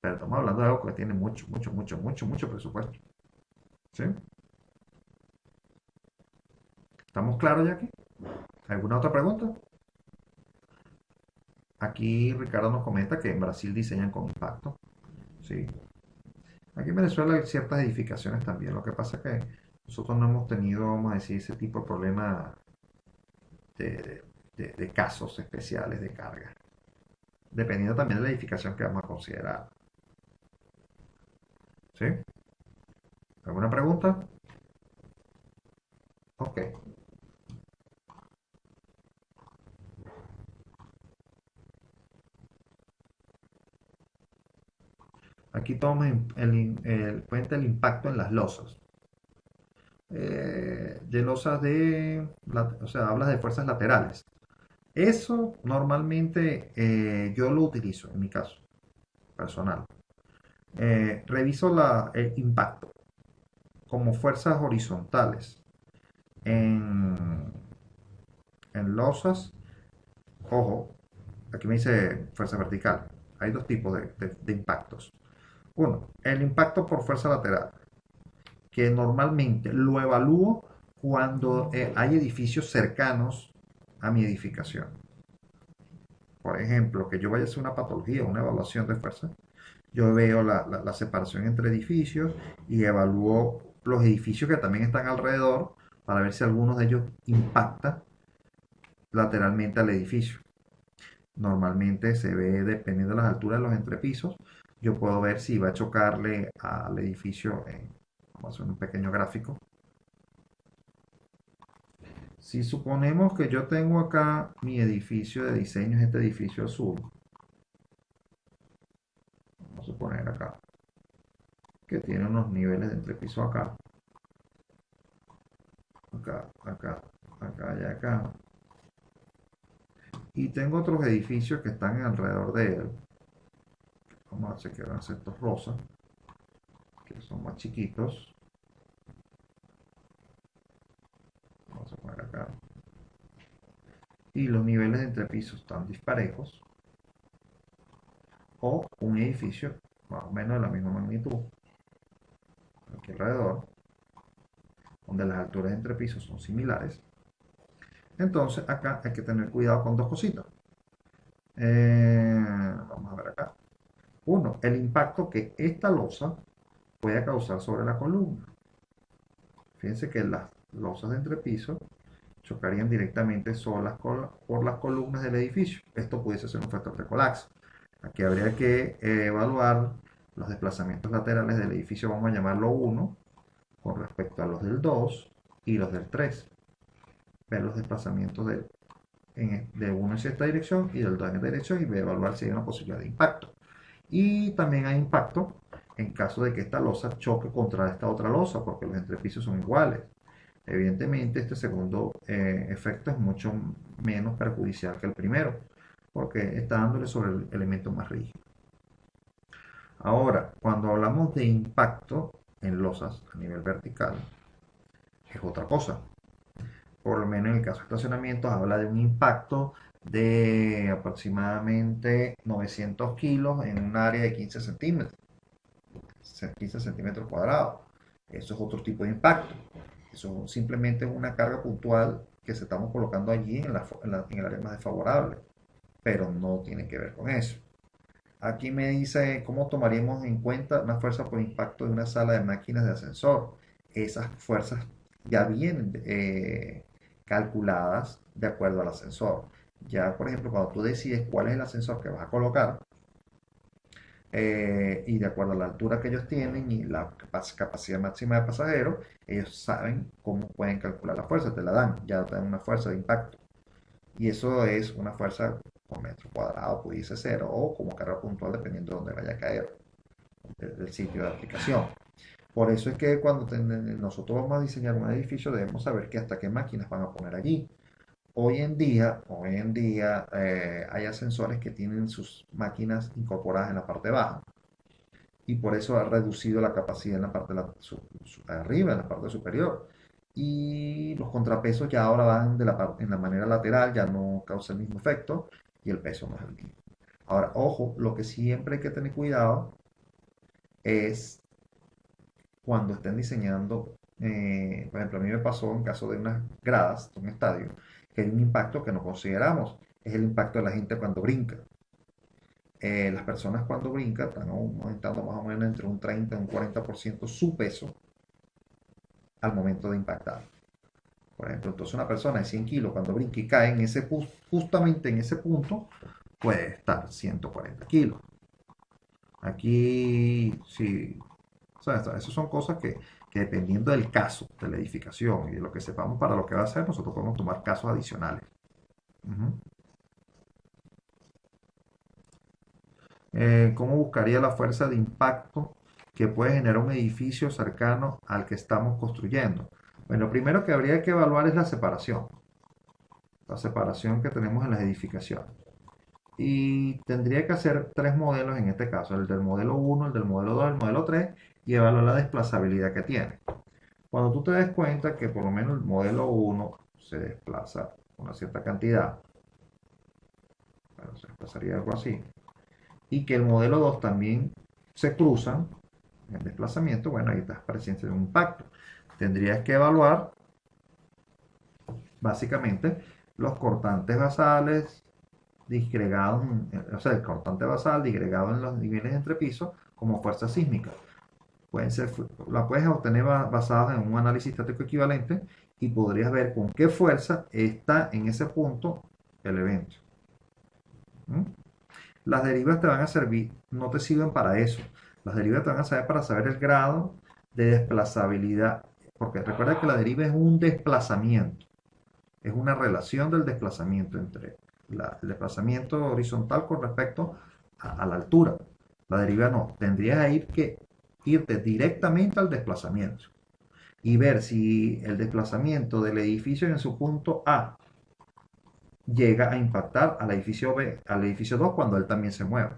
Pero estamos hablando de algo que tiene mucho presupuesto. ¿Sí? ¿Estamos claros ya aquí? ¿Alguna otra pregunta? Aquí Ricardo nos comenta que en Brasil diseñan con impacto. Sí. Aquí en Venezuela hay ciertas edificaciones también. Lo que pasa es que nosotros no hemos tenido, vamos a decir, ese tipo de problema de, de casos especiales de carga. Dependiendo también de la edificación que vamos a considerar. ¿Sí? ¿Alguna pregunta? Ok. Aquí toma cuenta el impacto en las losas. De losas o sea, hablas de fuerzas laterales. Eso normalmente yo lo utilizo en mi caso personal. Reviso el impacto como fuerzas horizontales en, en losas. Ojo, aquí me dice fuerza vertical. Hay dos tipos de impactos. Uno, el impacto por fuerza lateral, que normalmente lo evalúo cuando hay edificios cercanos a mi edificación. Por ejemplo, que yo vaya a hacer una patología, una evaluación de fuerza, yo veo la separación entre edificios y evalúo los edificios que también están alrededor para ver si alguno de ellos impacta lateralmente al edificio. Normalmente se ve, dependiendo de las alturas de los entrepisos, yo puedo ver si va a chocarle al edificio. Vamos a hacer un pequeño gráfico. Si suponemos que yo tengo acá mi edificio de diseño, es este edificio azul, vamos a suponer acá, que tiene unos niveles de entrepiso acá, acá y acá. Y tengo otros edificios que están alrededor de él. Vamos a chequear estos rosas, que son más chiquitos. Vamos a poner acá. Y los niveles de entrepisos están disparejos. O un edificio más o menos de la misma magnitud. aquí alrededor, donde las alturas entre pisos son similares. Entonces acá hay que tener cuidado con dos cositas. Vamos a ver acá. Uno, el impacto que esta losa puede causar sobre la columna. Fíjense que las losas de entrepiso chocarían directamente solas por las columnas del edificio. Esto pudiese ser un factor de colapso. Aquí habría que evaluar los desplazamientos laterales del edificio, vamos a llamarlo 1, con respecto a los del 2 y los del 3. Ver los desplazamientos de uno en esta dirección y del 2 en esta dirección y evaluar si hay una posibilidad de impacto. Y también hay impacto en caso de que esta losa choque contra esta otra losa, porque los entrepisos son iguales. Evidentemente, este segundo efecto es mucho menos perjudicial que el primero, porque está dándole sobre el elemento más rígido. Ahora, cuando hablamos de impacto en losas a nivel vertical, es otra cosa. Por lo menos en el caso de estacionamientos, habla de un impacto de aproximadamente 900 kilos en un área de 15 centímetros, 15 centímetros cuadrados. Eso es otro tipo de impacto. Eso simplemente es una carga puntual que se estamos colocando allí en el área más desfavorable, pero no tiene que ver con eso. Aquí me dice cómo tomaríamos en cuenta una fuerza por impacto de una sala de máquinas de ascensor. Esas fuerzas ya vienen calculadas de acuerdo al ascensor. Ya, por ejemplo, cuando tú decides cuál es el ascensor que vas a colocar, y de acuerdo a la altura que ellos tienen y la capacidad máxima de pasajeros, ellos saben cómo pueden calcular la fuerza, te la dan, ya te dan una fuerza de impacto. Y eso es una fuerza por metro cuadrado, pudiese ser, o como carga puntual, dependiendo de dónde vaya a caer, del sitio de aplicación. Por eso es que cuando nosotros vamos a diseñar un edificio, debemos saber que hasta qué máquinas van a poner allí. Hoy en día hay ascensores que tienen sus máquinas incorporadas en la parte baja y por eso ha reducido la capacidad en la parte de arriba, en la parte superior. Y los contrapesos ya ahora van en la manera lateral, ya no causa el mismo efecto y el peso no es el mismo. Ahora, ojo, lo que siempre hay que tener cuidado es cuando estén diseñando, por ejemplo, a mí me pasó en caso de unas gradas de un estadio, que hay un impacto que no consideramos, es el impacto de la gente cuando brinca. Las personas cuando brincan están aumentando más o menos entre un 30 y un 40% su peso al momento de impactar. Por ejemplo, entonces una persona de 100 kilos cuando brinca y cae justamente en ese punto puede estar 140 kilos. Aquí sí, o sea, esas son cosas que dependiendo del caso, de la edificación y de lo que sepamos para lo que va a ser, nosotros podemos tomar casos adicionales. Ujú. ¿Cómo buscaría la fuerza de impacto que puede generar un edificio cercano al que estamos construyendo? Bueno, lo primero que habría que evaluar es la separación que tenemos en las edificaciones. Y tendría que hacer tres modelos en este caso, el del modelo 1, el del modelo 2, el modelo 3, y evaluar la desplazabilidad que tiene. Cuando tú te des cuenta que por lo menos el modelo 1 se desplaza una cierta cantidad, bueno, se desplazaría algo así, y que el modelo 2 también se cruzan en desplazamiento, bueno, ahí estás presente un impacto. Tendrías que evaluar básicamente los cortantes basales disgregados, o sea, el cortante basal disgregado en los niveles entre pisos como fuerza sísmica. La puedes obtener basada en un análisis estático equivalente y podrías ver con qué fuerza está en ese punto el evento. ¿Mm? Las derivas te van a servir, no te sirven para eso. Las derivas te van a servir para saber el grado de desplazabilidad, porque recuerda que la deriva es un desplazamiento, es una relación del desplazamiento entre el desplazamiento horizontal con respecto a la altura. La deriva no, tendrías que irte directamente al desplazamiento y ver si el desplazamiento del edificio en su punto A llega a impactar al edificio B, al edificio 2 cuando él también se mueve.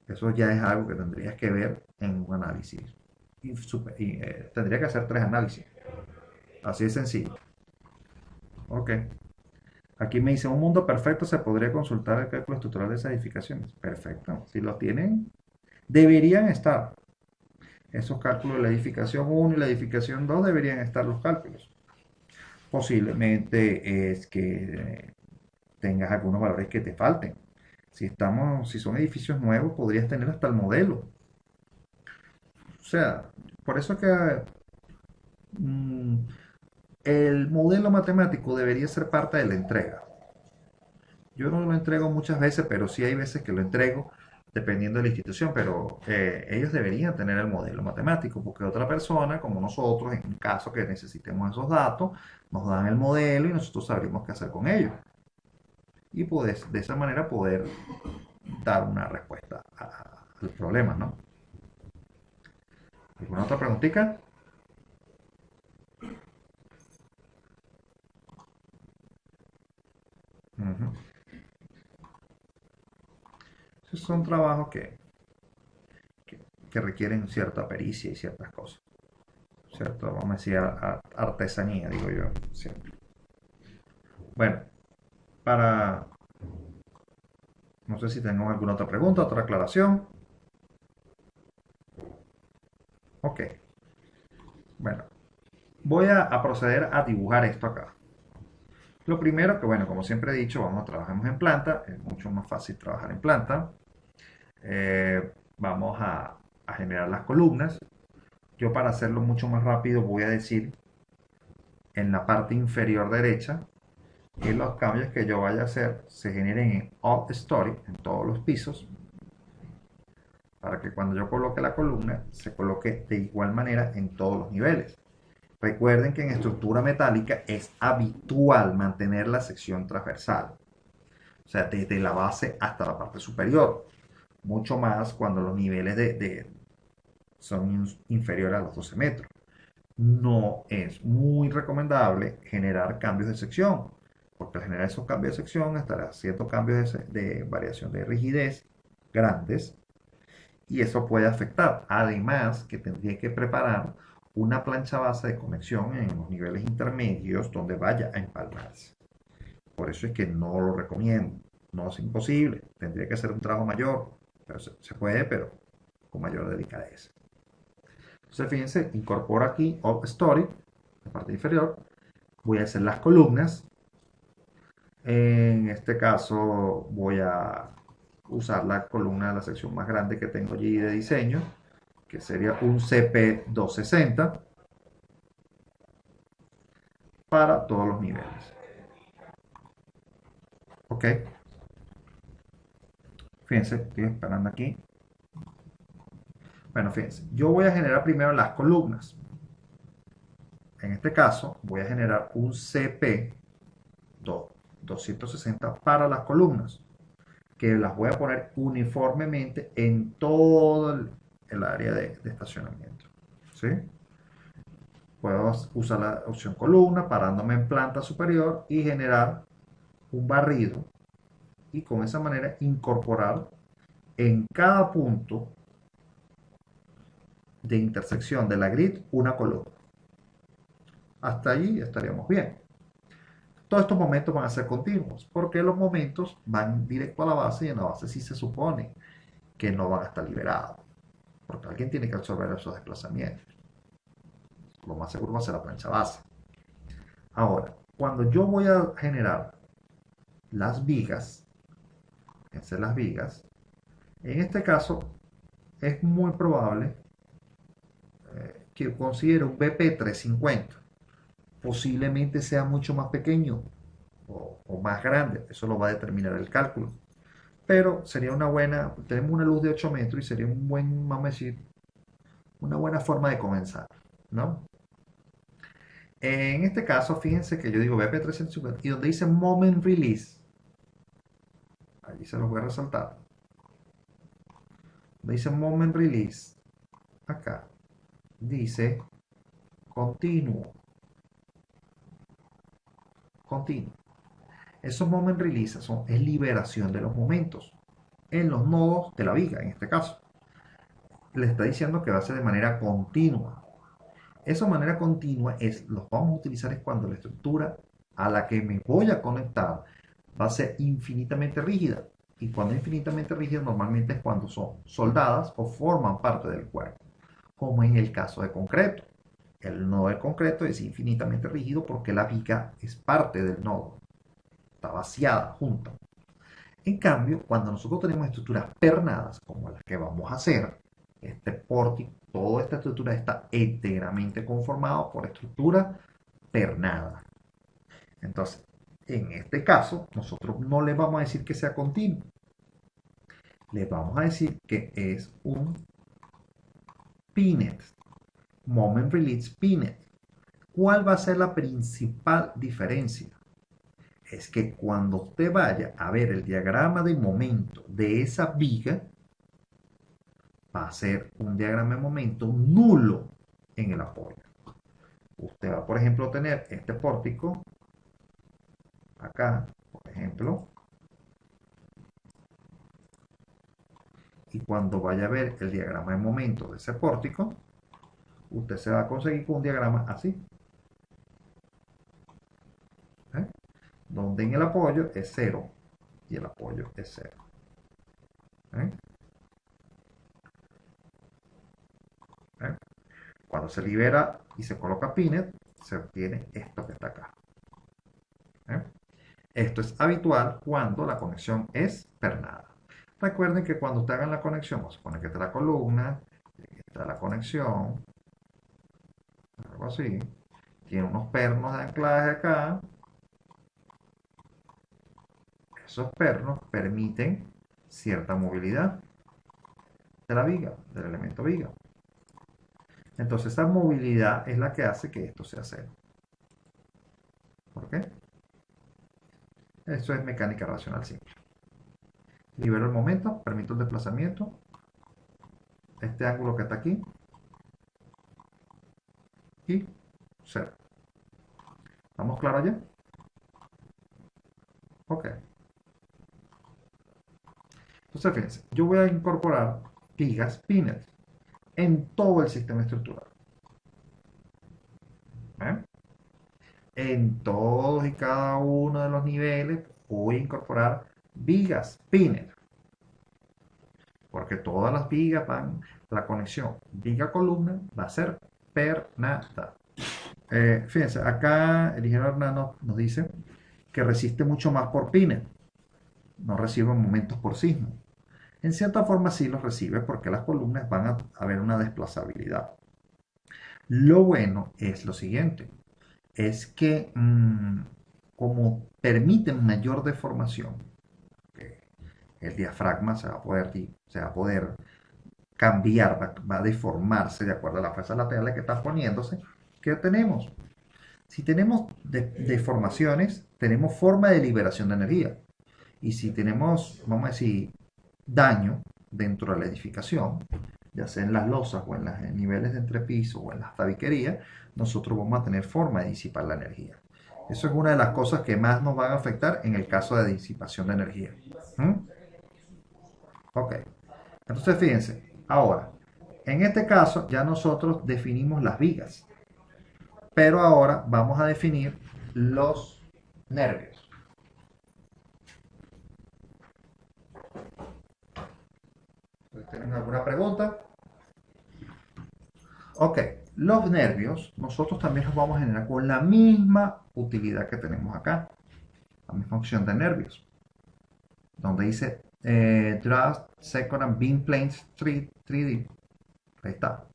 Eso ya es algo que tendrías que ver en un análisis. Tendría que hacer tres análisis. Así de sencillo. Ok. Aquí me dice, un mundo perfecto se podría consultar el cálculo estructural de esas edificaciones. Perfecto. Si lo tienen, deberían estar. Esos cálculos de la edificación 1 y la edificación 2 deberían estar los cálculos. Posiblemente es que tengas algunos valores que te falten. Si son edificios nuevos, podrías tener hasta el modelo. O sea, por eso que mm, el modelo matemático debería ser parte de la entrega. Yo no lo entrego muchas veces, pero sí hay veces que lo entrego dependiendo de la institución, pero ellos deberían tener el modelo matemático, porque otra persona, como nosotros, en caso que necesitemos esos datos, nos dan el modelo y nosotros sabremos qué hacer con ellos. Y pues, de esa manera poder dar una respuesta al problema, ¿no? ¿Alguna otra preguntita? Ujú. Esos son trabajos que, que requieren cierta pericia y ciertas cosas, ¿cierto? Vamos a decir artesanía, digo yo, siempre. Bueno, para, no sé si tengo alguna otra pregunta, otra aclaración. Ok, bueno, voy a proceder a dibujar esto acá. Lo primero que, bueno, como siempre he dicho, trabajamos en planta, es mucho más fácil trabajar en planta. Vamos a generar las columnas. Yo para hacerlo mucho más rápido voy a decir en la parte inferior derecha que los cambios que yo vaya a hacer se generen en all story, en todos los pisos, para que cuando yo coloque la columna se coloque de igual manera en todos los niveles. Recuerden que en estructura metálica es habitual mantener la sección transversal, o sea, desde la base hasta la parte superior, mucho más cuando los niveles son inferiores a los 12 metros. No es muy recomendable generar cambios de sección, porque al generar esos cambios de sección estará haciendo cambios de variación de rigidez grandes y eso puede afectar. Además, que tendría que preparar una plancha base de conexión en los niveles intermedios donde vaya a empalmarse. Por eso es que no lo recomiendo. No es imposible, tendría que ser un trabajo mayor, pero se puede, pero con mayor delicadeza. Entonces, fíjense, incorporo aquí All Story, la parte inferior. Voy a hacer las columnas. En este caso, voy a usar la columna de la sección más grande que tengo allí de diseño, que sería un CP260 para todos los niveles. Ok, fíjense, estoy esperando aquí. Bueno, fíjense, yo voy a generar primero las columnas. En este caso, voy a generar un CP260 para las columnas, que las voy a poner uniformemente en todo el área de estacionamiento. ¿Sí? Puedo usar la opción columna parándome en planta superior y generar un barrido y con esa manera incorporar en cada punto de intersección de la grid una columna. Hasta allí estaríamos bien. Todos estos momentos van a ser continuos porque los momentos van directo a la base y en la base sí se supone que no van a estar liberados porque alguien tiene que absorber esos desplazamientos. Lo más seguro va a ser la plancha base. Ahora, cuando yo voy a generar las vigas, hacer las vigas, en este caso es muy probable que considere un BP350. Posiblemente sea mucho más pequeño o más grande, eso lo va a determinar el cálculo. Pero sería una buena, tenemos una luz de 8 metros y sería un buen, vamos a decir, una buena forma de comenzar, ¿no? En este caso, fíjense que yo digo BP350 y donde dice Moment Release, allí se los voy a resaltar, donde dice Moment Release, acá dice continuo, continuo. Esos moment releases es liberación de los momentos en los nodos de la viga, en este caso. Le está diciendo que va a ser de manera continua. Esa manera continua los vamos a utilizar es cuando la estructura a la que me voy a conectar va a ser infinitamente rígida. Y cuando es infinitamente rígida normalmente es cuando son soldadas o forman parte del cuerpo. como en el caso de concreto. El nodo del concreto es infinitamente rígido porque la viga es parte del nodo, está vaciada, junta. En cambio, cuando nosotros tenemos estructuras pernadas, como las que vamos a hacer, este pórtico, toda esta estructura está íntegramente conformada por estructuras pernadas. Entonces, en este caso, nosotros no le vamos a decir que sea continuo, le vamos a decir que es un PNet, Moment Release PNet. ¿Cuál va a ser la principal diferencia? Es que cuando usted vaya a ver el diagrama de momento de esa viga, va a ser un diagrama de momento nulo en el apoyo. Usted va, por ejemplo, a tener este pórtico acá, por ejemplo, y cuando vaya a ver el diagrama de momento de ese pórtico, usted se va a conseguir con un diagrama así, ¿eh? Donde en el apoyo es 0 y el apoyo es 0. ¿Eh? ¿Eh? Cuando se libera y se coloca Pinet, se obtiene esto que está acá. ¿Eh? Esto es habitual cuando la conexión es pernada. Recuerden que cuando ustedes hagan la conexión, vamos a suponer que está la columna, aquí está la conexión, algo así, tiene unos pernos de anclaje acá. Esos pernos permiten cierta movilidad de la viga, del elemento viga. Entonces esa movilidad es la que hace que esto sea cero. ¿Por qué? Eso es mecánica racional simple. Libero el momento, permito el desplazamiento. Este ángulo que está aquí. Y cero. ¿Estamos claros ya? Ok. Entonces fíjense, yo voy a incorporar vigas Pinet en todo el sistema estructural. ¿Eh? En todos y cada uno de los niveles voy a incorporar vigas Pinet. Porque todas las vigas van, la conexión viga-columna va a ser pernada. Fíjense, acá el ingeniero Hernán nos dice que resiste mucho más por Pinet, no recibe momentos por sismo. En cierta forma sí los recibe porque las columnas van a ver una desplazabilidad. Lo bueno es lo siguiente, es que como permiten mayor deformación, el diafragma se va a poder cambiar, va a deformarse de acuerdo a las fuerzas laterales que están poniéndose. ¿Qué tenemos? Si tenemos deformaciones, tenemos forma de liberación de energía. Y si tenemos, vamos a decir, daño dentro de la edificación, ya sea en las losas o en los niveles de entrepiso o en las tabiquerías, nosotros vamos a tener forma de disipar la energía. Eso es una de las cosas que más nos van a afectar en el caso de disipación de energía. ¿Mm? Ok. Entonces fíjense, ahora, en este caso ya nosotros definimos las vigas, pero ahora vamos a definir los nervios. ¿Tienen alguna pregunta? Ok, los nervios nosotros también los vamos a generar con la misma utilidad que tenemos acá, la misma opción de nervios, donde dice Draft, Second and Beam Planes 3D. Ahí está.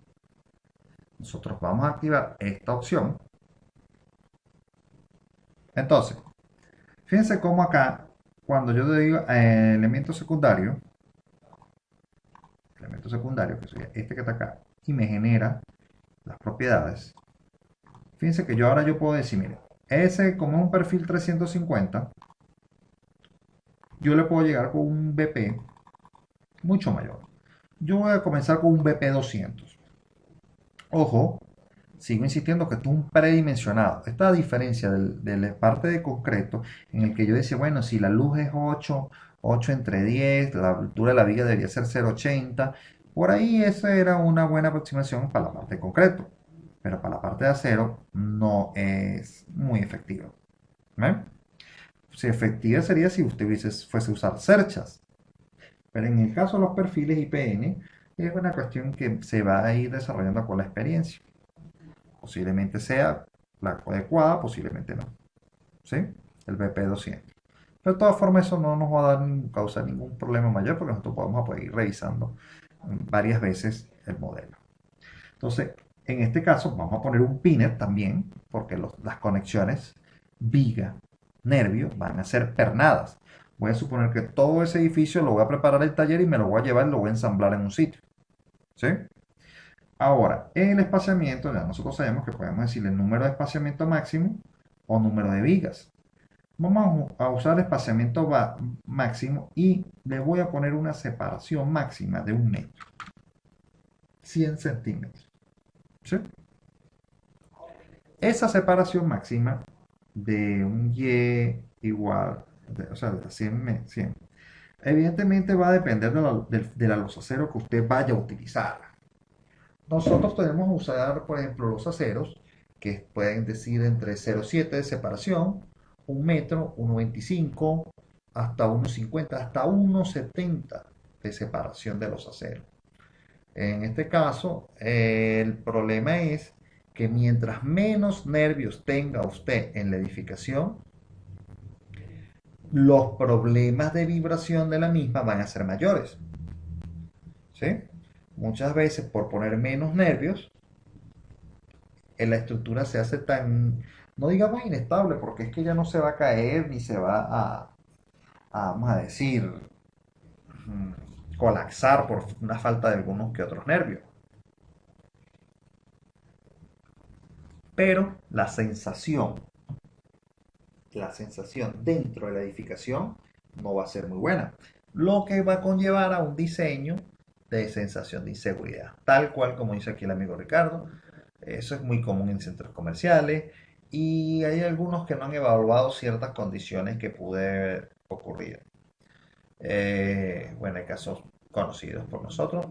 Nosotros vamos a activar esta opción. Entonces, fíjense cómo acá, cuando yo digo elemento secundario, que sería este que está acá, y me genera las propiedades. Fíjense que ahora yo puedo decir, mire, ese como es un perfil 350, yo le puedo llegar con un BP mucho mayor. Yo voy a comenzar con un BP 200. Ojo, sigo insistiendo que esto es un predimensionado. Esta diferencia de la parte de concreto en el que yo decía, bueno, si la luz es 8, 8 entre 10, la altura de la viga debería ser 0,80. Por ahí esa era una buena aproximación para la parte de concreto. Pero para la parte de acero no es muy efectiva. ¿Ven? Si efectiva sería si usted fuese a usar cerchas. Pero en el caso de los perfiles IPN, Es una cuestión que se va a ir desarrollando con la experiencia. Posiblemente sea la adecuada, posiblemente no. ¿Sí? El BP200. Pero de todas formas eso no nos va a causar ningún problema mayor porque nosotros podemos poder ir revisando varias veces el modelo. Entonces, en este caso vamos a poner un pinner también porque las conexiones viga-nervio van a ser pernadas. Voy a suponer que todo ese edificio lo voy a preparar en el taller y me lo voy a llevar y lo voy a ensamblar en un sitio. ¿Sí? Ahora, en el espaciamiento, ya nosotros sabemos que podemos decirle el número de espaciamiento máximo o número de vigas. Vamos a usar el espaciamiento máximo y le voy a poner una separación máxima de 1 metro, 100 centímetros. ¿Sí? Esa separación máxima de un Y igual, o sea, de 100, evidentemente va a depender de la losa cero que usted vaya a utilizar. Nosotros podemos usar, por ejemplo, los aceros, que pueden decir entre 0,7 de separación, 1 metro, 1,25, hasta 1,50, hasta 1,70 de separación de los aceros. En este caso, el problema es que mientras menos nervios tenga usted en la edificación, los problemas de vibración de la misma van a ser mayores. ¿Sí? Muchas veces por poner menos nervios, la estructura se hace tan, no digamos inestable, porque es que ya no se va a caer ni se va vamos a decir, colapsar por una falta de algunos que otros nervios. Pero la sensación dentro de la edificación no va a ser muy buena, lo que va a conllevar a un diseño de sensación de inseguridad, tal cual como dice aquí el amigo Ricardo. Eso es muy común en centros comerciales y hay algunos que no han evaluado ciertas condiciones que puede ocurrir. Bueno, hay casos conocidos por nosotros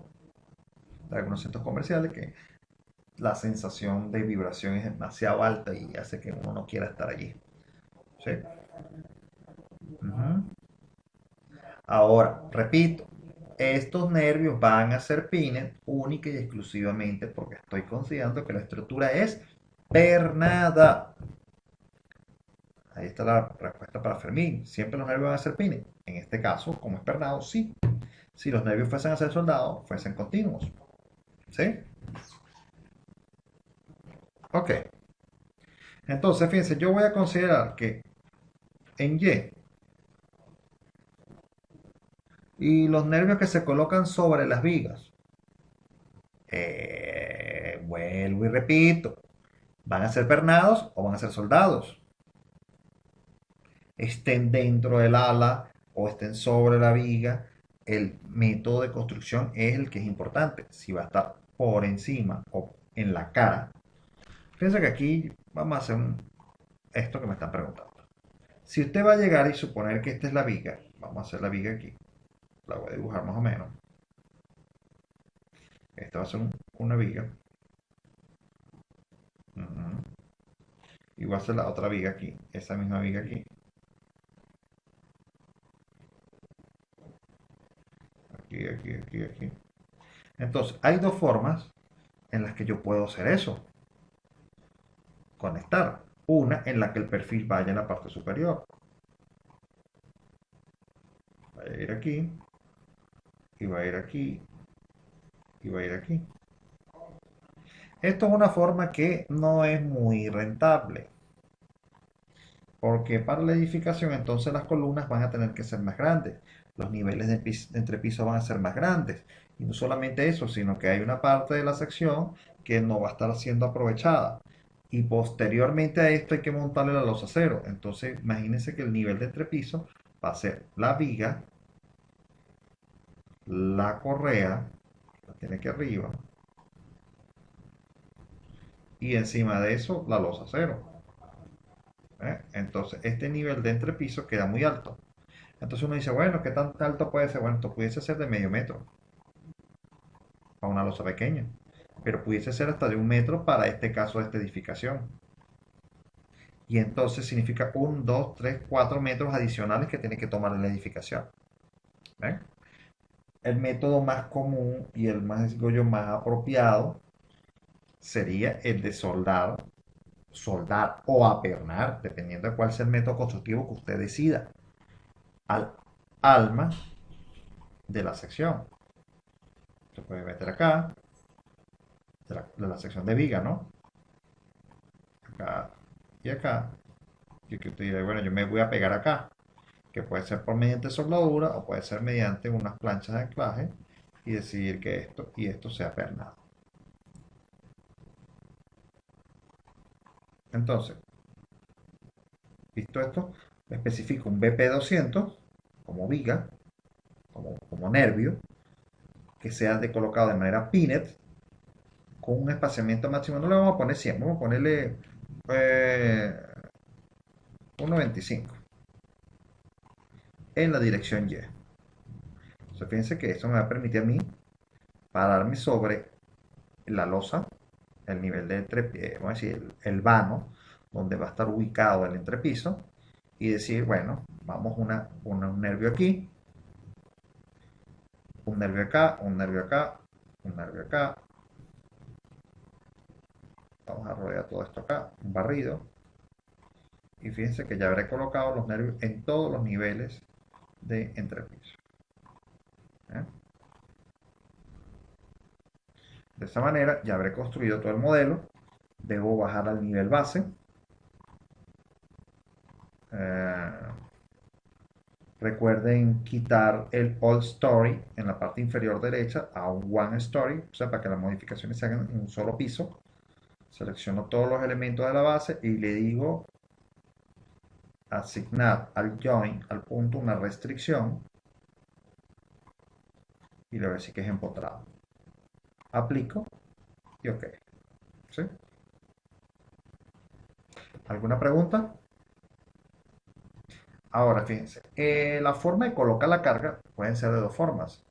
de algunos centros comerciales que la sensación de vibración es demasiado alta y hace que uno no quiera estar allí. ¿Sí? Ujú. Ahora, repito, estos nervios van a ser pines única y exclusivamente porque estoy considerando que la estructura es pernada. Ahí está la respuesta para Fermín. ¿Siempre los nervios van a ser pines? En este caso, como es pernado, sí. Si los nervios fuesen a ser soldados, fuesen continuos. ¿Sí? Ok. Entonces, fíjense, yo voy a considerar que en y los nervios que se colocan sobre las vigas, vuelvo y repito, ¿van a ser pernados o van a ser soldados? Estén dentro del ala o estén sobre la viga, el método de construcción es el que es importante. Si va a estar por encima o en la cara. Fíjense que aquí vamos a hacer esto que me están preguntando. Si usted va a llegar y suponer que esta es la viga, vamos a hacer la viga aquí. La voy a dibujar más o menos. Esta va a ser una viga. Uh-huh. Y voy a hacer la otra viga aquí. Esa misma viga aquí. Aquí, aquí, aquí, aquí. Entonces, hay dos formas en las que yo puedo hacer eso. Conectar. Una en la que el perfil vaya en la parte superior. Va a ir aquí. Y va a ir aquí. Y va a ir aquí. Esto es una forma que no es muy rentable. Porque para la edificación entonces las columnas van a tener que ser más grandes. Los niveles de entrepiso van a ser más grandes. Y no solamente eso, sino que hay una parte de la sección que no va a estar siendo aprovechada. Y posteriormente a esto hay que montarle la losa cero. Entonces imagínense que el nivel de entrepiso va a ser la viga, la correa, la tiene aquí arriba, y encima de eso la losa cero. Entonces este nivel de entrepiso queda muy alto. Entonces uno dice, bueno, ¿qué tan alto puede ser? Bueno, esto pudiese ser de medio metro para una losa pequeña, pero pudiese ser hasta de 1 metro para este caso de esta edificación. Y entonces significa 1, 2, 3, 4 metros adicionales que tiene que tomar en la edificación. ¿Ven? el método más común y el más, digo yo, más apropiado sería el de soldar o apernar, dependiendo de cuál sea el método constructivo que usted decida, al alma de la sección. Se puede meter acá, de la sección de viga, ¿no? Acá y acá. Y que usted dirá, bueno, yo me voy a pegar acá, que puede ser por mediante soldadura o puede ser mediante unas planchas de anclaje y decidir que esto y esto sea pernado. Entonces, visto esto, especifico un BP200 como viga, como nervio, que sea colocado de manera pinet, con un espaciamiento máximo. No le vamos a poner 100, vamos a ponerle eh, 1,25 en la dirección Y. Entonces, fíjense que esto me va a permitir a mí pararme sobre la losa, el nivel de vamos a decir, el vano, donde va a estar ubicado el entrepiso, y decir, bueno, vamos un nervio aquí, un nervio acá, un nervio acá, un nervio acá. Vamos a rodear todo esto acá, un barrido. Y fíjense que ya habré colocado los nervios en todos los niveles de entrepiso. ¿Eh? De esa manera ya habré construido todo el modelo. Debo bajar al nivel base. Eh, Recuerden quitar el All Story en la parte inferior derecha a un One Story, o sea, para que las modificaciones se hagan en un solo piso. Selecciono todos los elementos de la base y le digo asignar al join, al punto, una restricción y le voy a decir que es empotrado. Aplico y OK. ¿Sí? ¿Alguna pregunta? Ahora, fíjense, la forma de colocar la carga pueden ser de dos formas.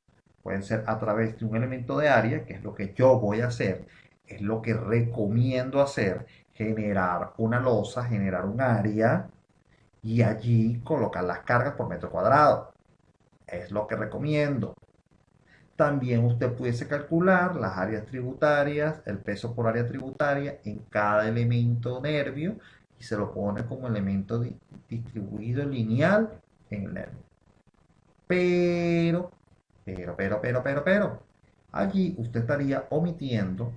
Pueden ser a través de un elemento de área, que es lo que yo voy a hacer, es lo que recomiendo hacer, generar una losa, generar un área y allí colocar las cargas por metro cuadrado. Es lo que recomiendo. También usted pudiese calcular las áreas tributarias, el peso por área tributaria en cada elemento nervio y se lo pone como elemento distribuido lineal en el nervio. Pero, pero, allí usted estaría omitiendo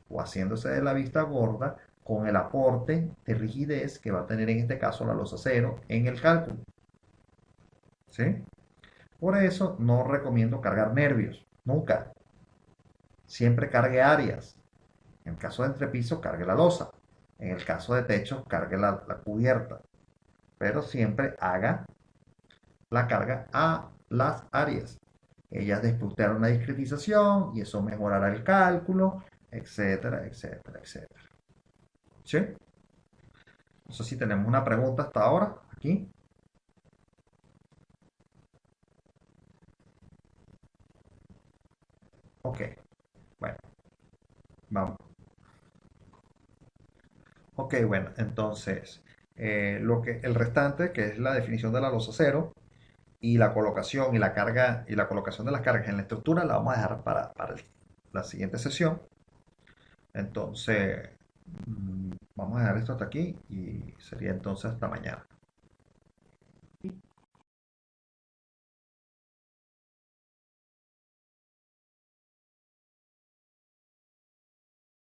o haciéndose de la vista gorda con el aporte de rigidez que va a tener en este caso la losa cero en el cálculo. ¿Sí? Por eso no recomiendo cargar nervios, nunca. Siempre cargue áreas. En el caso de entrepiso, cargue la losa. En el caso de techo, cargue la cubierta. Pero siempre haga la carga a las áreas. Ellas después te harán una discretización y eso mejorará el cálculo, etcétera, etcétera, etcétera. ¿Sí? No sé si tenemos una pregunta hasta ahora, aquí. OK, bueno, vamos. OK, bueno, entonces, el restante, que es la definición de la losa cero, y la colocación y la carga y la colocación de las cargas en la estructura la vamos a dejar para la siguiente sesión. Entonces, vamos a dejar esto hasta aquí y sería entonces hasta mañana.